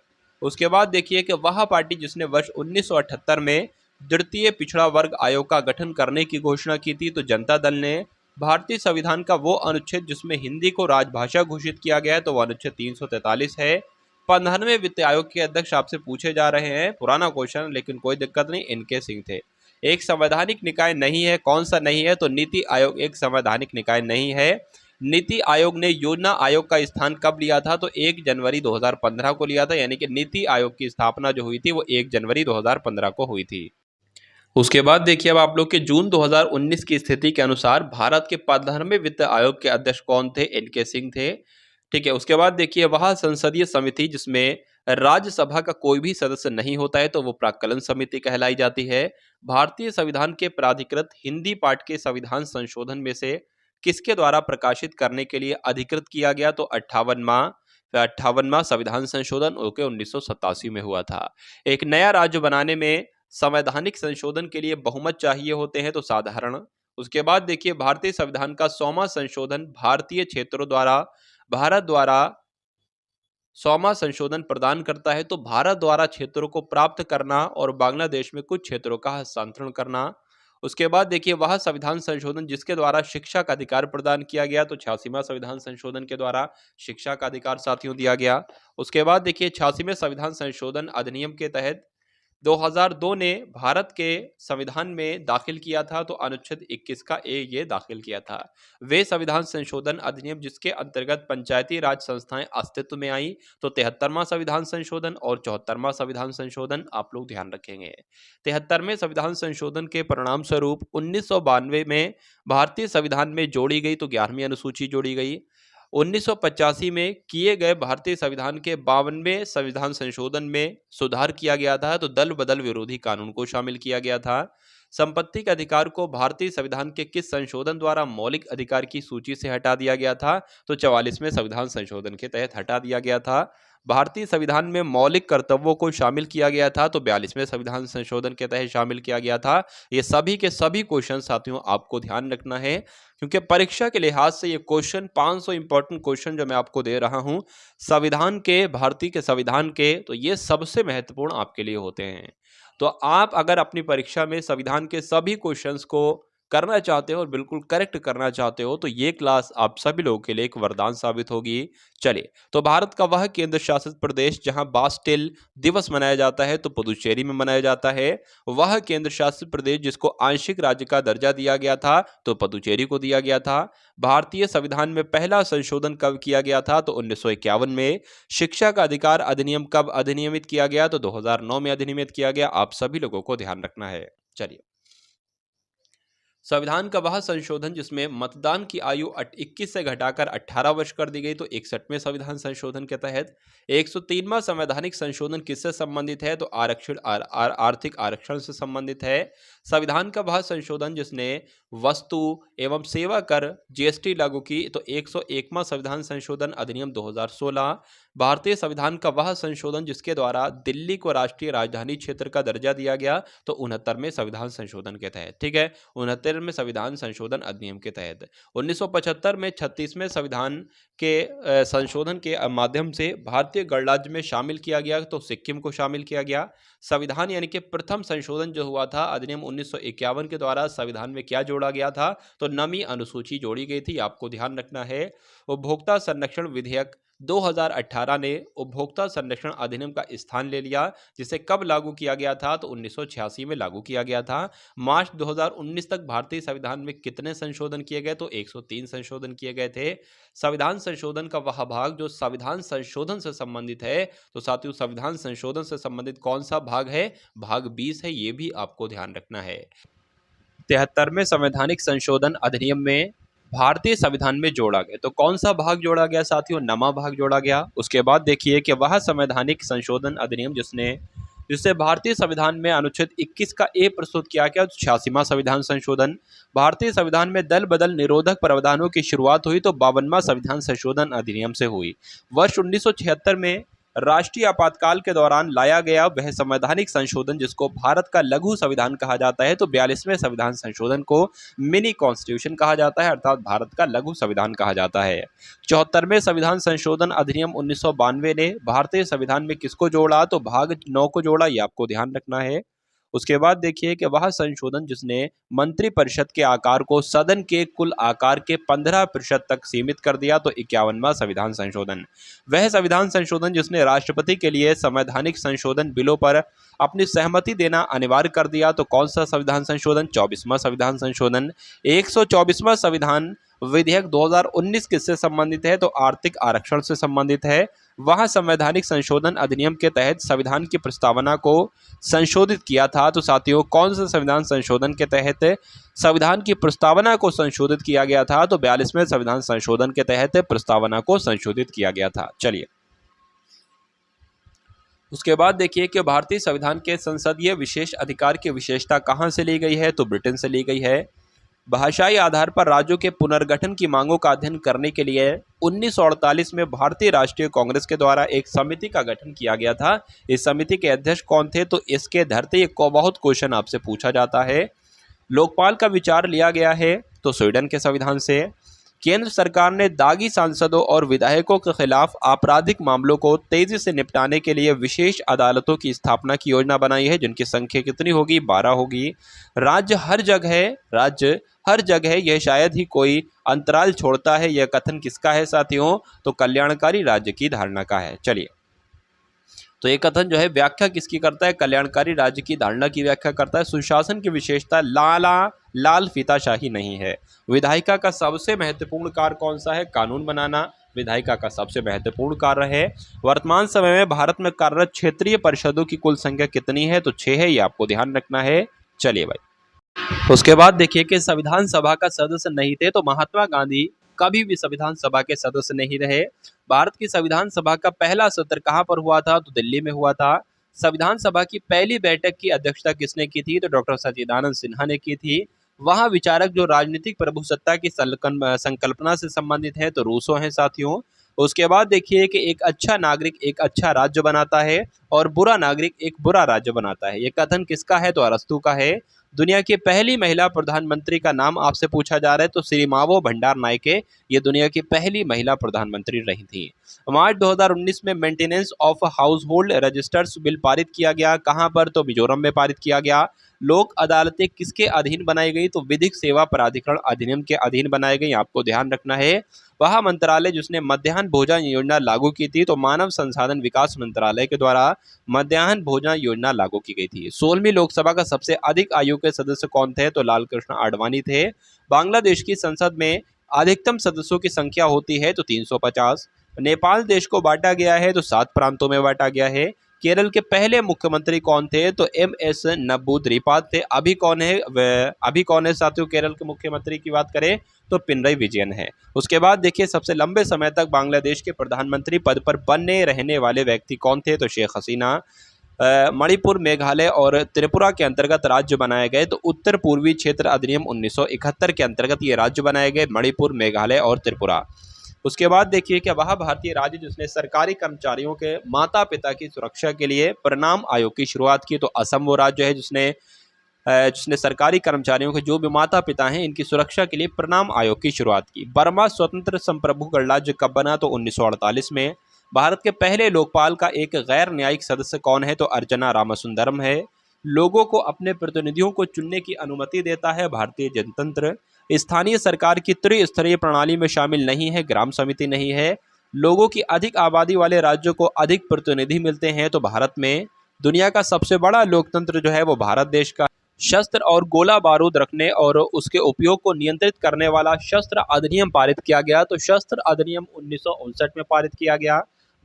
B: उसके बाद देखिए कि वह पार्टी जिसने वर्ष 1978 में द्वितीय पिछड़ा वर्ग आयोग का गठन करने की घोषणा की थी तो जनता दल ने। भारतीय संविधान का वो अनुच्छेद जिसमें हिंदी को राजभाषा घोषित किया गया है तो वो अनुच्छेद 343 है। 15वें वित्त आयोग के अध्यक्ष आपसे पूछे जा रहे हैं, पुराना क्वेश्चन लेकिन कोई दिक्कत नहीं, इनके सिंह थे। एक संवैधानिक निकाय नहीं है, कौन सा नहीं है तो नीति आयोग एक संवैधानिक निकाय नहीं है। नीति आयोग ने योजना आयोग का स्थान कब लिया था तो 1 जनवरी 2015 को लिया था, यानी कि नीति आयोग की स्थापना जो हुई थी वो 1 जनवरी 2015 को हुई थी। उसके बाद देखिए अब आप लोग के जून 2019 की स्थिति के अनुसार भारत के 15वें वित्त आयोग के अध्यक्ष कौन थे, एनके सिंह थे, ठीक है। उसके बाद देखिए वह संसदीय समिति जिसमें राज्यसभा का कोई भी सदस्य नहीं होता है तो वो प्राक्कलन समिति कहलाई जाती है। भारतीय संविधान के प्राधिकृत हिंदी पाठ के संविधान संशोधन में से किसके द्वारा प्रकाशित करने के लिए अधिकृत किया गया तो 58वां संविधान संशोधन ओके 1987 में हुआ था। एक नया राज्य बनाने में संवैधानिक संशोधन के लिए बहुमत चाहिए होते हैं तो साधारण। उसके बाद देखिए भारतीय संविधान का 100वां संशोधन भारतीय क्षेत्रों द्वारा भारत द्वारा 100वां संशोधन प्रदान करता है तो भारत द्वारा क्षेत्रों को प्राप्त करना और बांग्लादेश में कुछ क्षेत्रों का हस्तांतरण करना। उसके बाद देखिए वह संविधान संशोधन जिसके द्वारा शिक्षा का अधिकार प्रदान किया गया तो 86वां संविधान संशोधन के द्वारा शिक्षा का अधिकार साथियों दिया गया। उसके बाद देखिए 86वें संविधान संशोधन अधिनियम के तहत 2002 ने भारत के संविधान में दाखिल किया था तो अनुच्छेद 21 का ए ये दाखिल किया था। वे संविधान संशोधन अधिनियम जिसके अंतर्गत पंचायती राज संस्थाएं अस्तित्व में आई तो 73वां संविधान संशोधन और 74वां संविधान संशोधन आप लोग ध्यान रखेंगे। 73वें संविधान संशोधन के परिणाम स्वरूप 1992 में भारतीय संविधान में जोड़ी गई तो 11वीं अनुसूची जोड़ी गई। 1985 में किए गए भारतीय संविधान के 52वें संविधान संशोधन में सुधार किया गया था तो दल बदल विरोधी कानून को शामिल किया गया था। संपत्ति के अधिकार को भारतीय संविधान के किस संशोधन द्वारा मौलिक अधिकार की सूची से हटा दिया गया था? तो 44वें संविधान संशोधन के तहत हटा दिया गया था। भारतीय संविधान में मौलिक कर्तव्यों को शामिल किया गया था, तो 42वें संविधान संशोधन के तहत शामिल किया गया था। ये सभी के सभी क्वेश्चन साथियों आपको ध्यान रखना है, क्योंकि परीक्षा के लिहाज से ये क्वेश्चन 500 इंपॉर्टेंट क्वेश्चन जो मैं आपको दे रहा हूं संविधान के, भारतीय के संविधान के, तो ये सबसे महत्वपूर्ण आपके लिए होते हैं। तो आप अगर अपनी परीक्षा में संविधान के सभी क्वेश्चंस को करना चाहते हो और बिल्कुल करेक्ट करना चाहते हो, तो ये क्लास आप सभी लोगों के लिए एक वरदान साबित होगी। चलिए, तो भारत का वह केंद्र शासित प्रदेश जहां बास्टिल दिवस मनाया जाता है, तो पुदुचेरी में मनाया जाता है। वह केंद्र शासित प्रदेश जिसको आंशिक राज्य का दर्जा दिया गया था, तो पुदुचेरी को दिया गया था। भारतीय संविधान में पहला संशोधन कब किया गया था? तो 1951 में। शिक्षा का अधिकार अधिनियम कब अधिनियमित किया गया? तो 2009 में अधिनियमित किया गया। आप सभी लोगों को ध्यान रखना है। चलिए, संविधान का वह संशोधन जिसमें मतदान की आयु 21 से घटाकर 18 वर्ष कर दी गई, तो 61वें संविधान संशोधन के तहत। 103वां संवैधानिक संशोधन किससे संबंधित है? तो आरक्षण आर्थिक आरक्षण से संबंधित है। संविधान का वह संशोधन जिसने वस्तु एवं सेवा कर जीएसटी लागू की, तो 101वां संविधान संशोधन अधिनियम 2016। भारतीय संविधान का वह संशोधन जिसके द्वारा दिल्ली को राष्ट्रीय राजधानी क्षेत्र का दर्जा दिया गया, तो 69वें संविधान संशोधन के तहत। ठीक है, 69वें संविधान संशोधन अधिनियम के तहत। 1975 में 36वें संविधान के संशोधन के माध्यम से भारतीय गणराज्य में शामिल किया गया, तो सिक्किम को शामिल किया गया। संविधान यानी कि प्रथम संशोधन जो हुआ था अधिनियम 1951 के द्वारा संविधान में क्या जोड़ा गया था? तो नवीं अनुसूची जोड़ी गई थी, आपको ध्यान रखना है। उपभोक्ता संरक्षण विधेयक 2018 ने उपभोक्ता संरक्षण अधिनियम का स्थान ले लिया, जिसे कब लागू किया गया था? तो 1986 में लागू किया गया था। मार्च 2019 तक भारतीय संविधान में कितने संशोधन किए गए? तो 103 संशोधन किए गए थे। संविधान संशोधन का वह भाग जो संविधान संशोधन से संबंधित है, तो साथियों संविधान संशोधन से संबंधित कौन सा भाग है? भाग 20 है, ये भी आपको ध्यान रखना है। 73वें संवैधानिक संशोधन अधिनियम में भारतीय संविधान में जोड़ा गया, तो कौन सा भाग जोड़ा गया साथियों? नवा भाग जोड़ा गया। उसके बाद देखिए कि वह संवैधानिक संशोधन अधिनियम जिससे भारतीय संविधान में अनुच्छेद 21 का ए प्रस्तुत किया गया, 86वां संविधान संशोधन। भारतीय संविधान में दल बदल निरोधक प्रावधानों की शुरुआत हुई, तो 52वां संविधान संशोधन अधिनियम से हुई। वर्ष 1976 में राष्ट्रीय आपातकाल के दौरान लाया गया वह संवैधानिक संशोधन जिसको भारत का लघु संविधान कहा जाता है, तो 42वें संविधान संशोधन को मिनी कॉन्स्टिट्यूशन कहा जाता है, अर्थात भारत का लघु संविधान कहा जाता है। 74वें संविधान संशोधन अधिनियम 1992 ने भारतीय संविधान में किसको जोड़ा? तो भाग 9 को जोड़ा, ये आपको ध्यान रखना है। उसके बाद देखिए कि वह संशोधन जिसने मंत्रिपरिषद के आकार को सदन के कुल आकार के 15% तक सीमित कर दिया, तो 51वां संविधान संशोधन। वह संविधान संशोधन जिसने राष्ट्रपति के लिए संवैधानिक संशोधन बिलों पर अपनी सहमति देना अनिवार्य कर दिया, तो कौन सा संविधान संशोधन? 24वां संविधान संशोधन। 124वां संविधान विधेयक 2019 किससे संबंधित है? तो आर्थिक आरक्षण से संबंधित है। वह संवैधानिक संशोधन अधिनियम के तहत संविधान की प्रस्तावना को संशोधित किया था, तो साथियों कौन से संविधान संशोधन के तहत संविधान की प्रस्तावना को संशोधित किया गया था? तो 42वें संविधान संशोधन के तहत प्रस्तावना को संशोधित किया गया था। चलिए, उसके बाद देखिए कि भारतीय संविधान के संसदीय विशेष अधिकार की विशेषता कहाँ से ली गई है? तो ब्रिटेन से ली गई है। भाषाई आधार पर राज्यों के पुनर्गठन की मांगों का अध्ययन करने के लिए 1948 में भारतीय राष्ट्रीय कांग्रेस के द्वारा एक समिति का गठन किया गया था। इस समिति के अध्यक्ष कौन थे? तो इसके धरते एक बहुत क्वेश्चन आपसे पूछा जाता है। लोकपाल का विचार लिया गया है, तो स्वीडन के संविधान से। केंद्र सरकार ने दागी सांसदों और विधायकों के खिलाफ आपराधिक मामलों को तेजी से निपटाने के लिए विशेष अदालतों की स्थापना की योजना बनाई है, जिनकी संख्या कितनी होगी? 12 होगी। राज्य हर जगह यह शायद ही कोई अंतराल छोड़ता है, यह कथन किसका है साथियों? तो कल्याणकारी राज्य की धारणा का है। चलिए, तो ये कथन जो है व्याख्या किसकी करता है? कल्याणकारी राज्य की धारणा की व्याख्या करता है। सुशासन की विशेषता लाल फीताशाही नहीं है। विधायिका का सबसे महत्वपूर्ण कार्य कौन सा है? कानून बनाना विधायिका का सबसे महत्वपूर्ण कार्य है। वर्तमान समय में भारत में कार्यरत क्षेत्रीय परिषदों की कुल संख्या कितनी है? तो 6 है, ये आपको ध्यान रखना है। चलिए भाई, उसके बाद देखिए कि संविधान सभा का सदस्य नहीं थे, तो महात्मा गांधी कभी भी संविधान सभा के सदस्य नहीं रहे। भारत की संविधान सभा का पहला सत्र कहां पर हुआ था? तो दिल्ली में हुआ था। संविधान सभा की पहली बैठक की अध्यक्षता किसने की थी? तो डॉक्टर सच्चिदानंद सिन्हा ने की थी। वहाँ विचारक जो राजनीतिक प्रभुसत्ता की संकल्पना से संबंधित है तो रूसो हैं साथियों। उसके बाद देखिए कि एक अच्छा नागरिक एक अच्छा राज्य बनाता है और बुरा नागरिक एक बुरा राज्य बनाता है। ये कथन किसका है? तो अरस्तू का है। दुनिया की पहली महिला प्रधानमंत्री का नाम आपसे पूछा जा रहा है तो श्रीमावो भंडार नायके ये दुनिया की पहली महिला प्रधानमंत्री रही थी। मार्च 2019 में maintenance of household registers bill पारित किया गया। कहां पर? तो मिजोरम में पारित किया गया। लोक अदालतें किसके अधीन बनाई गई? तो विधिक सेवा प्राधिकरण अधिनियम के अधीन बनाई गई। आपको ध्यान रखना है। वह मंत्रालय जिसने मध्याह्न भोजन योजना लागू की थी तो मानव संसाधन विकास मंत्रालय के द्वारा मध्याह्न भोजन योजना लागू की गई थी। 16वीं लोकसभा का सबसे अधिक आयु के सदस्य कौन थे? तो लाल कृष्ण आडवाणी थे। बांग्लादेश की संसद में अधिकतम सदस्यों की संख्या होती है तो 350। नेपाल देश को बांटा गया है तो 7 प्रांतों में बांटा गया है। केरल के पहले मुख्यमंत्री कौन थे? तो एम.एस. नंबूदिरिपाद थे। अभी कौन है साथियों केरल के मुख्यमंत्री की बात करें तो पिनरई विजयन है। उसके बाद देखिए सबसे लंबे समय तक बांग्लादेश के प्रधानमंत्री पद पर बने रहने वाले व्यक्ति कौन थे? तो शेख हसीना। मणिपुर, मेघालय और त्रिपुरा के अंतर्गत राज्य बनाए गए तो उत्तर पूर्वी क्षेत्र अधिनियम 1971 के अंतर्गत ये राज्य बनाए गए, मणिपुर, मेघालय और त्रिपुरा। उसके बाद देखिए कि वह भारतीय राज्य जिसने सरकारी कर्मचारियों के माता पिता की सुरक्षा के लिए प्रणाम आयोग की शुरुआत की तो असम वो राज्य है जिसने सरकारी कर्मचारियों के जो भी माता पिता हैं इनकी सुरक्षा के लिए प्रणाम आयोग की शुरुआत की। बर्मा स्वतंत्र संप्रभु गणराज्य कब बना? तो 1948 में। भारत के पहले लोकपाल का एक गैर न्यायिक सदस्य कौन है? तो अर्चना रामसुंदरम है। लोगों को अपने प्रतिनिधियों को चुनने की अनुमति देता है भारतीय जनतंत्र। स्थानीय सरकार की त्रिस्तरीय प्रणाली में शामिल नहीं है, ग्राम समिति नहीं है। लोगों की अधिक आबादी वाले राज्यों को अधिक प्रतिनिधि मिलते हैं तो भारत में। दुनिया का सबसे बड़ा लोकतंत्र जो है वो भारत देश का। शस्त्र और गोला बारूद रखने और उसके उपयोग को नियंत्रित करने वाला शस्त्र अधिनियम पारित किया गया तो शस्त्र अधिनियम 1959 में पारित किया गया।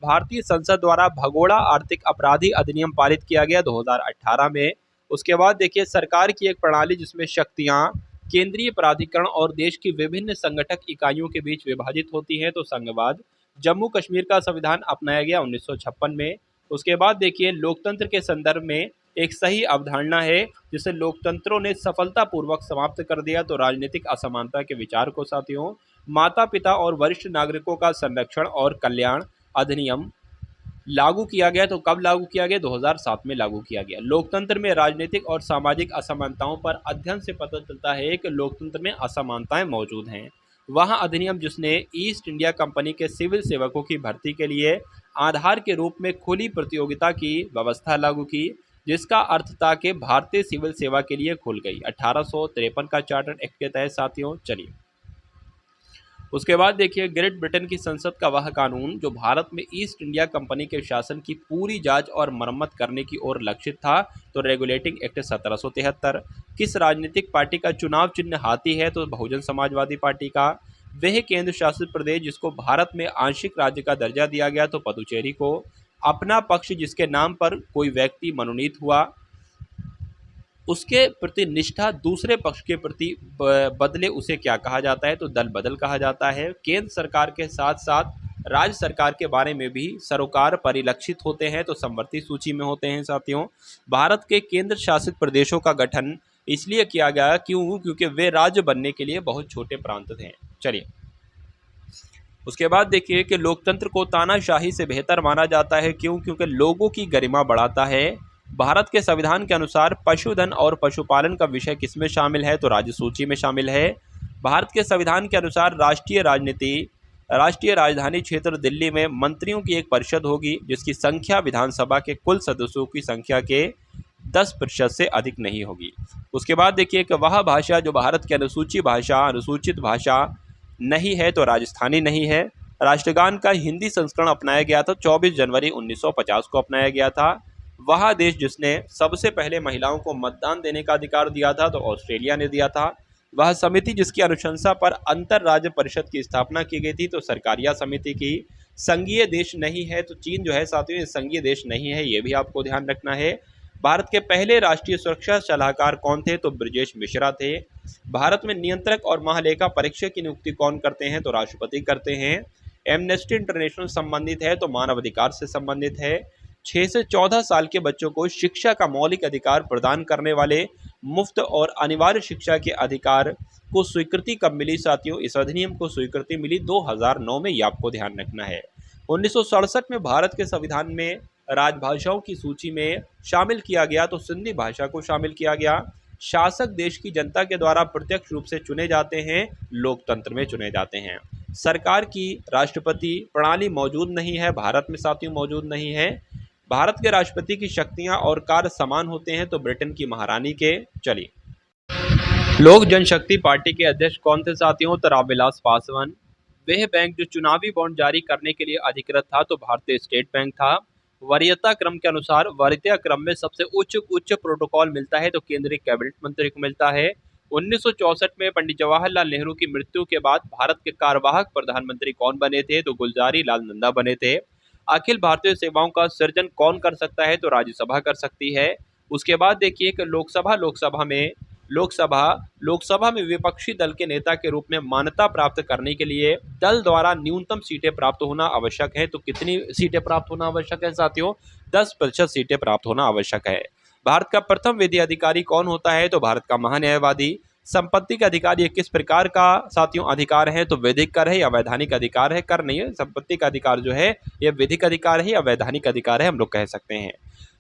B: भारतीय संसद द्वारा भगोड़ा आर्थिक अपराधी अधिनियम पारित किया गया 2018 में। उसके बाद देखिए सरकार की एक प्रणाली जिसमें शक्तियां केंद्रीय प्राधिकरण और देश की विभिन्न संगठक इकाइयों के बीच विभाजित होती हैं तो संघवाद। जम्मू कश्मीर का संविधान अपनाया गया 1956 में। उसके बाद देखिए लोकतंत्र के संदर्भ में एक सही अवधारणा है जिसे लोकतंत्रों ने सफलतापूर्वक समाप्त कर दिया तो राजनीतिक असमानता के विचार को साथियों। माता पिता और वरिष्ठ नागरिकों का संरक्षण और कल्याण अधिनियम लागू किया गया तो कब लागू किया गया? 2007 में लागू किया गया। लोकतंत्र में राजनीतिक और सामाजिक असमानताओं पर अध्ययन से पता चलता है कि लोकतंत्र में असमानताएं मौजूद हैं। वह अधिनियम जिसने ईस्ट इंडिया कंपनी के सिविल सेवकों की भर्ती के लिए आधार के रूप में खुली प्रतियोगिता की व्यवस्था लागू की जिसका अर्थ था कि भारतीय सिविल सेवा के लिए खुल गई 1853 का चार्टर एक्ट के तहत साथियों। चलिए उसके बाद देखिए ग्रेट ब्रिटेन की संसद का वह कानून जो भारत में ईस्ट इंडिया कंपनी के शासन की पूरी जांच और मरम्मत करने की ओर लक्षित था तो रेगुलेटिंग एक्ट 1773। किस राजनीतिक पार्टी का चुनाव चिन्ह हाथी है? तो बहुजन समाजवादी पार्टी का। वह केंद्र शासित प्रदेश जिसको भारत में आंशिक राज्य का दर्जा दिया गया तो पुदुचेरी को। अपना पक्ष जिसके नाम पर कोई व्यक्ति मनोनीत हुआ उसके प्रति निष्ठा दूसरे पक्ष के प्रति बदले उसे क्या कहा जाता है? तो दल बदल कहा जाता है। केंद्र सरकार के साथ साथ राज्य सरकार के बारे में भी सरोकार परिलक्षित होते हैं तो समवर्ती सूची में होते हैं साथियों। भारत के केंद्र शासित प्रदेशों का गठन इसलिए किया गया क्योंकि वे राज्य बनने के लिए बहुत छोटे प्रांत थे। चलिए उसके बाद देखिए कि लोकतंत्र को तानाशाही से बेहतर माना जाता है क्योंकि लोगों की गरिमा बढ़ाता है। भारत के संविधान के अनुसार पशुधन और पशुपालन का विषय किसमें शामिल है? तो राज्य सूची में शामिल है। भारत के संविधान के अनुसार राष्ट्रीय राजधानी क्षेत्र दिल्ली में मंत्रियों की एक परिषद होगी जिसकी संख्या विधानसभा के कुल सदस्यों की संख्या के 10% से अधिक नहीं होगी। उसके बाद देखिए कि वह भाषा जो भारत की अनुसूचित भाषा नहीं है तो राजस्थानी नहीं है। राष्ट्रगान का हिंदी संस्करण अपनाया गया था 24 जनवरी 1950 को अपनाया गया था। वह देश जिसने सबसे पहले महिलाओं को मतदान देने का अधिकार दिया था तो ऑस्ट्रेलिया ने दिया था। वह समिति जिसकी अनुशंसा पर अंतर राज्य परिषद की स्थापना की गई थी तो सरकारिया समिति की। संघीय देश नहीं है तो चीन जो है साथियों संघीय देश नहीं है, ये भी आपको ध्यान रखना है। भारत के पहले राष्ट्रीय सुरक्षा सलाहकार कौन थे? तो ब्रजेश मिश्रा थे। भारत में नियंत्रक और महालेखा परीक्षक की नियुक्ति कौन करते हैं? तो राष्ट्रपति करते हैं। एमनेस्टी इंटरनेशनल संबंधित है तो मानव अधिकार से संबंधित है। 6 से 14 साल के बच्चों को शिक्षा का मौलिक अधिकार प्रदान करने वाले मुफ्त और अनिवार्य शिक्षा के अधिकार को स्वीकृति कब मिली साथियों? इस अधिनियम को स्वीकृति मिली 2009 में, ये आपको ध्यान रखना है। 1967 में भारत के संविधान में राजभाषाओं की सूची में शामिल किया गया तो सिंधी भाषा को शामिल किया गया। शासक देश की जनता के द्वारा प्रत्यक्ष रूप से चुने जाते हैं, लोकतंत्र में चुने जाते हैं। सरकार की राष्ट्रपति प्रणाली मौजूद नहीं है, भारत में साथियों मौजूद नहीं है। भारत के राष्ट्रपति की शक्तियां और कार्य समान होते हैं तो ब्रिटेन की महारानी के। चलिए, लोक जनशक्ति पार्टी के अध्यक्ष कौन थे साथियों? तो रामविलास पासवान। वह बैंक जो चुनावी बॉन्ड जारी करने के लिए अधिकृत था तो भारतीय स्टेट बैंक था। वरीयता क्रम के अनुसार वरीयता क्रम में सबसे उच्च प्रोटोकॉल मिलता है तो केंद्रीय कैबिनेट मंत्री को मिलता है। 1964 में पंडित जवाहरलाल नेहरू की मृत्यु के बाद भारत के कार्यवाहक प्रधानमंत्री कौन बने थे? तो गुलजारी लाल नंदा बने थे। अखिल भारतीय सेवाओं का सृजन कौन कर सकता है? तो राज्यसभा कर सकती है। उसके बाद देखिए कि लोकसभा में विपक्षी दल के नेता के रूप में मान्यता प्राप्त करने के लिए दल द्वारा न्यूनतम सीटें प्राप्त होना आवश्यक है। तो कितनी सीटें प्राप्त होना आवश्यक है साथियों? 10% सीटें प्राप्त होना आवश्यक है। भारत का प्रथम विधि अधिकारी कौन होता है? तो भारत का महान्यायवादी। संपत्ति का अधिकार ये किस प्रकार का साथियों अधिकार है? तो विधिक कर है या वैधानिक अधिकार है? कर नहीं है, संपत्ति का अधिकार जो है ये विधिक अधिकार है या वैधानिक अधिकार है, हम लोग कह सकते हैं।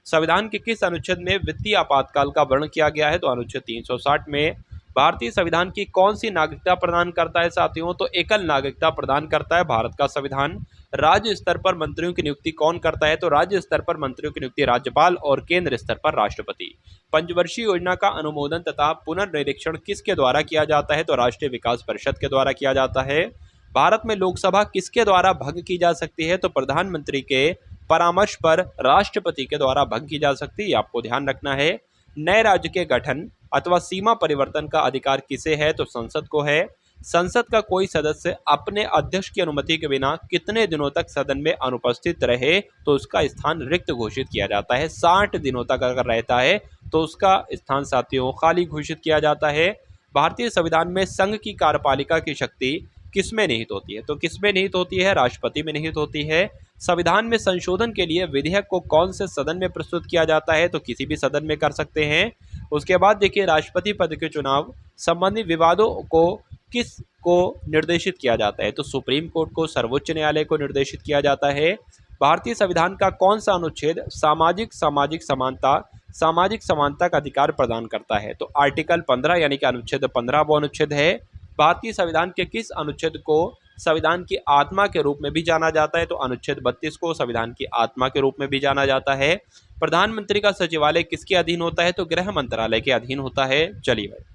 B: संविधान के किस अनुच्छेद में वित्तीय आपातकाल का वर्णन किया गया है? तो अनुच्छेद 360 में। भारतीय संविधान की कौन सी नागरिकता प्रदान करता है साथियों? तो एकल नागरिकता प्रदान करता है भारत का संविधान। राज्य स्तर पर मंत्रियों की नियुक्ति कौन करता है? तो राज्य स्तर पर मंत्रियों की नियुक्ति राज्यपाल और केंद्र स्तर पर राष्ट्रपति। पंचवर्षीय योजना का अनुमोदन तथा पुनर्निरीक्षण किसके द्वारा किया जाता है? तो राष्ट्रीय विकास परिषद के द्वारा किया जाता है। भारत में लोकसभा किसके द्वारा भंग की जा सकती है? तो प्रधानमंत्री के परामर्श पर राष्ट्रपति के द्वारा भंग की जा सकती है, आपको ध्यान रखना है। नए राज्य के गठन अथवा सीमा परिवर्तन का अधिकार किसे है? तो संसद को है। संसद का कोई सदस्य अपने अध्यक्ष की अनुमति के बिना कितने दिनों तक सदन में अनुपस्थित रहे तो उसका स्थान रिक्त घोषित किया जाता है? 60 दिनों तक अगर रहता है तो उसका स्थान साथियों खाली घोषित किया जाता है। भारतीय संविधान में संघ की कार्यपालिका की शक्ति किसमें निहित होती है? तो किसमें निहित होती है? राष्ट्रपति में निहित होती है। संविधान में संशोधन के लिए विधेयक को कौन से सदन में प्रस्तुत किया जाता है? तो किसी भी सदन में कर सकते हैं। उसके बाद देखिए, राष्ट्रपति पद के चुनाव संबंधी विवादों को किस को निर्देशित किया जाता है? तो सुप्रीम कोर्ट को, सर्वोच्च न्यायालय को निर्देशित किया जाता है। भारतीय संविधान का कौन सा अनुच्छेद सामाजिक समानता का अधिकार प्रदान करता है? तो आर्टिकल 15 यानी कि अनुच्छेद 15 वो अनुच्छेद है। भारतीय संविधान के किस अनुच्छेद को संविधान की आत्मा के रूप में भी जाना जाता है? तो अनुच्छेद 32 को संविधान की आत्मा के रूप में भी जाना जाता है। प्रधानमंत्री का सचिवालय किसके अधीन होता है? तो गृह मंत्रालय के अधीन होता है। चलिए भाई,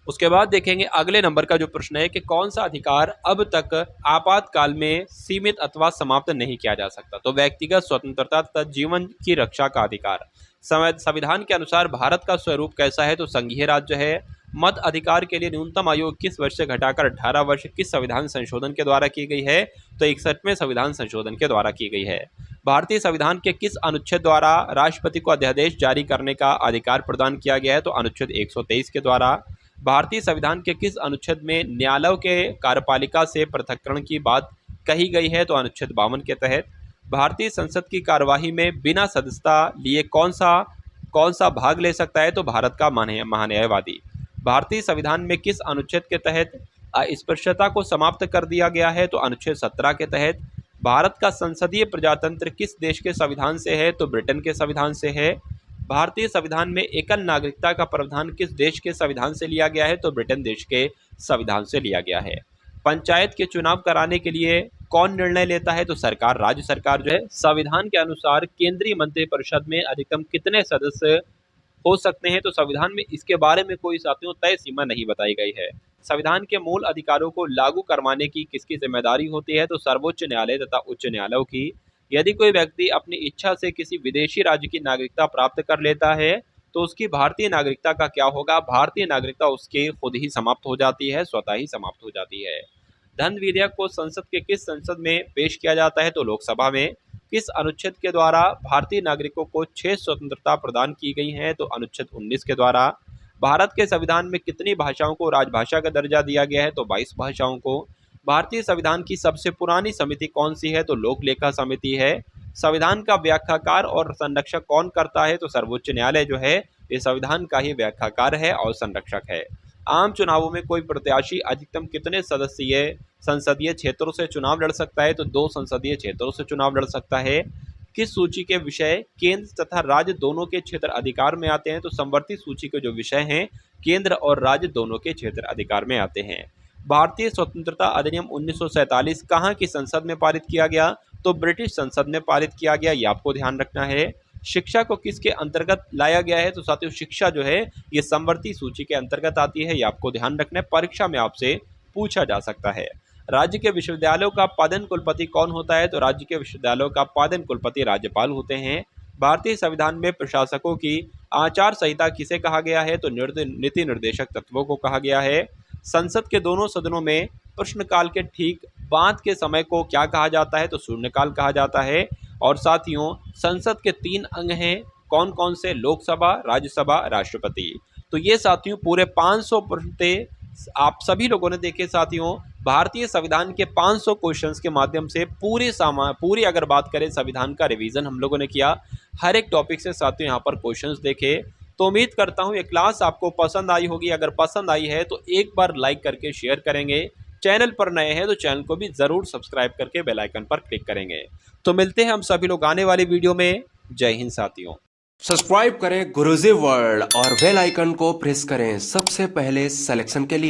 B: उसके बाद देखेंगे अगले नंबर का जो प्रश्न है कि कौन सा अधिकार अब तक आपातकाल में सीमित अथवा समाप्त नहीं किया जा सकता? तो व्यक्तिगत स्वतंत्रता तथा जीवन की रक्षा का अधिकार। संविधान के अनुसार भारत का स्वरूप कैसा है? तो संघीय राज्य है। मत अधिकार के लिए न्यूनतम आयु किस वर्ष से घटाकर 18 वर्ष किस संविधान संशोधन के द्वारा की गई है? तो 61वें संविधान संशोधन के द्वारा की गई है। भारतीय संविधान के किस अनुच्छेद द्वारा राष्ट्रपति को अध्यादेश जारी करने का अधिकार प्रदान किया गया है? तो अनुच्छेद 123 के द्वारा। भारतीय संविधान के किस अनुच्छेद में न्यायालयों के कार्यपालिका से पृथक्करण की बात कही गई है? तो अनुच्छेद 52 के तहत। भारतीय संसद की कार्यवाही में बिना सदस्यता लिए कौन सा भाग ले सकता है? तो भारत का महान्यायवादी। भारतीय संविधान में किस अनुच्छेद के तहत अस्पृश्यता को समाप्त कर दिया गया है? तो अनुच्छेद 17 के तहत। भारत का संसदीय प्रजातंत्र किस देश के संविधान से है? तो ब्रिटेन के संविधान से है। भारतीय संविधान में एकल नागरिकता का प्रावधान किस देश के संविधान से लिया गया है? तो ब्रिटेन देश के संविधान से लिया गया है। पंचायत के चुनाव कराने के लिए कौन निर्णय लेता है? तो सरकार, राज्य सरकार जो है। संविधान के अनुसार केंद्रीय मंत्रिपरिषद में अधिकतम कितने सदस्य हो सकते हैं? तो संविधान में इसके बारे में कोई साथियों तय सीमा नहीं बताई गई है। संविधान के मूल अधिकारों को लागू करवाने की किसकी जिम्मेदारी होती है? तो सर्वोच्च न्यायालय तथा उच्च न्यायालयों की। यदि कोई व्यक्ति अपनी इच्छा से किसी विदेशी राज्य की नागरिकता प्राप्त कर लेता है तो उसकी भारतीय नागरिकता का क्या होगा? भारतीय नागरिकता उसके खुद ही समाप्त हो जाती है, स्वतः ही समाप्त हो जाती है। धन विधेयक को संसद के किस संसद में पेश किया जाता है? तो लोकसभा में। किस अनुच्छेद के द्वारा भारतीय नागरिकों को 6 स्वतंत्रता प्रदान की गई है? तो अनुच्छेद 19 के द्वारा। भारत के संविधान में कितनी भाषाओं को राजभाषा का दर्जा दिया गया है? तो 22 भाषाओं को। भारतीय संविधान की सबसे पुरानी समिति कौन सी है? तो लोक लेखा समिति है। संविधान का व्याख्याकार और संरक्षक कौन करता है? तो सर्वोच्च न्यायालय जो है ये संविधान का ही व्याख्याकार है और संरक्षक है। आम चुनावों में कोई प्रत्याशी अधिकतम कितने सदस्यीय संसदीय क्षेत्रों से चुनाव लड़ सकता है? तो 2 संसदीय क्षेत्रों से चुनाव लड़ सकता है। किस सूची के विषय केंद्र तथा राज्य दोनों के क्षेत्र अधिकार में आते हैं? तो समवर्ती सूची के जो विषय हैं केंद्र और राज्य दोनों के क्षेत्र अधिकार में आते हैं। भारतीय स्वतंत्रता अधिनियम 1947 कहाँ की संसद में पारित किया गया? तो ब्रिटिश संसद में पारित किया गया, ये आपको ध्यान रखना है। शिक्षा को किसके अंतर्गत लाया गया है? तो साथियों शिक्षा जो है ये समवर्ती सूची के अंतर्गत आती है, ये आपको ध्यान रखना है, परीक्षा में आपसे पूछा जा सकता है। राज्य के विश्वविद्यालयों का पादन कुलपति कौन होता है? तो राज्य के विश्वविद्यालयों का पादन कुलपति राज्यपाल होते हैं। भारतीय संविधान में प्रशासकों की आचार संहिता किसे कहा गया है? तो नीति निर्देशक तत्वों को कहा गया है। संसद के दोनों सदनों में प्रश्नकाल के ठीक बाद के समय को क्या कहा जाता है? तो शून्यकाल कहा जाता है। और साथियों संसद के 3 अंग हैं, कौन कौन से? लोकसभा, राज्यसभा, राष्ट्रपति। तो ये साथियों पूरे 500 प्रश्न थे, आप सभी लोगों ने देखे साथियों। भारतीय संविधान के 500 क्वेश्चंस के माध्यम से पूरी अगर बात करें संविधान का रिवीजन हम लोगों ने किया, हर एक टॉपिक से साथियों यहाँ पर क्वेश्चंस देखे। तो उम्मीद करता हूँ ये क्लास आपको पसंद आई होगी। अगर पसंद आई है तो एक बार लाइक करके शेयर करेंगे। चैनल पर नए हैं तो चैनल को भी ज़रूर सब्सक्राइब करके बेल आइकन पर क्लिक करेंगे। तो मिलते हैं हम सभी लोग आने वाली वीडियो में। जय हिंद साथियों।
A: सब्सक्राइब करें गुरुजी वर्ल्ड और बेल आइकन को प्रेस करें सबसे पहले सिलेक्शन के लिए।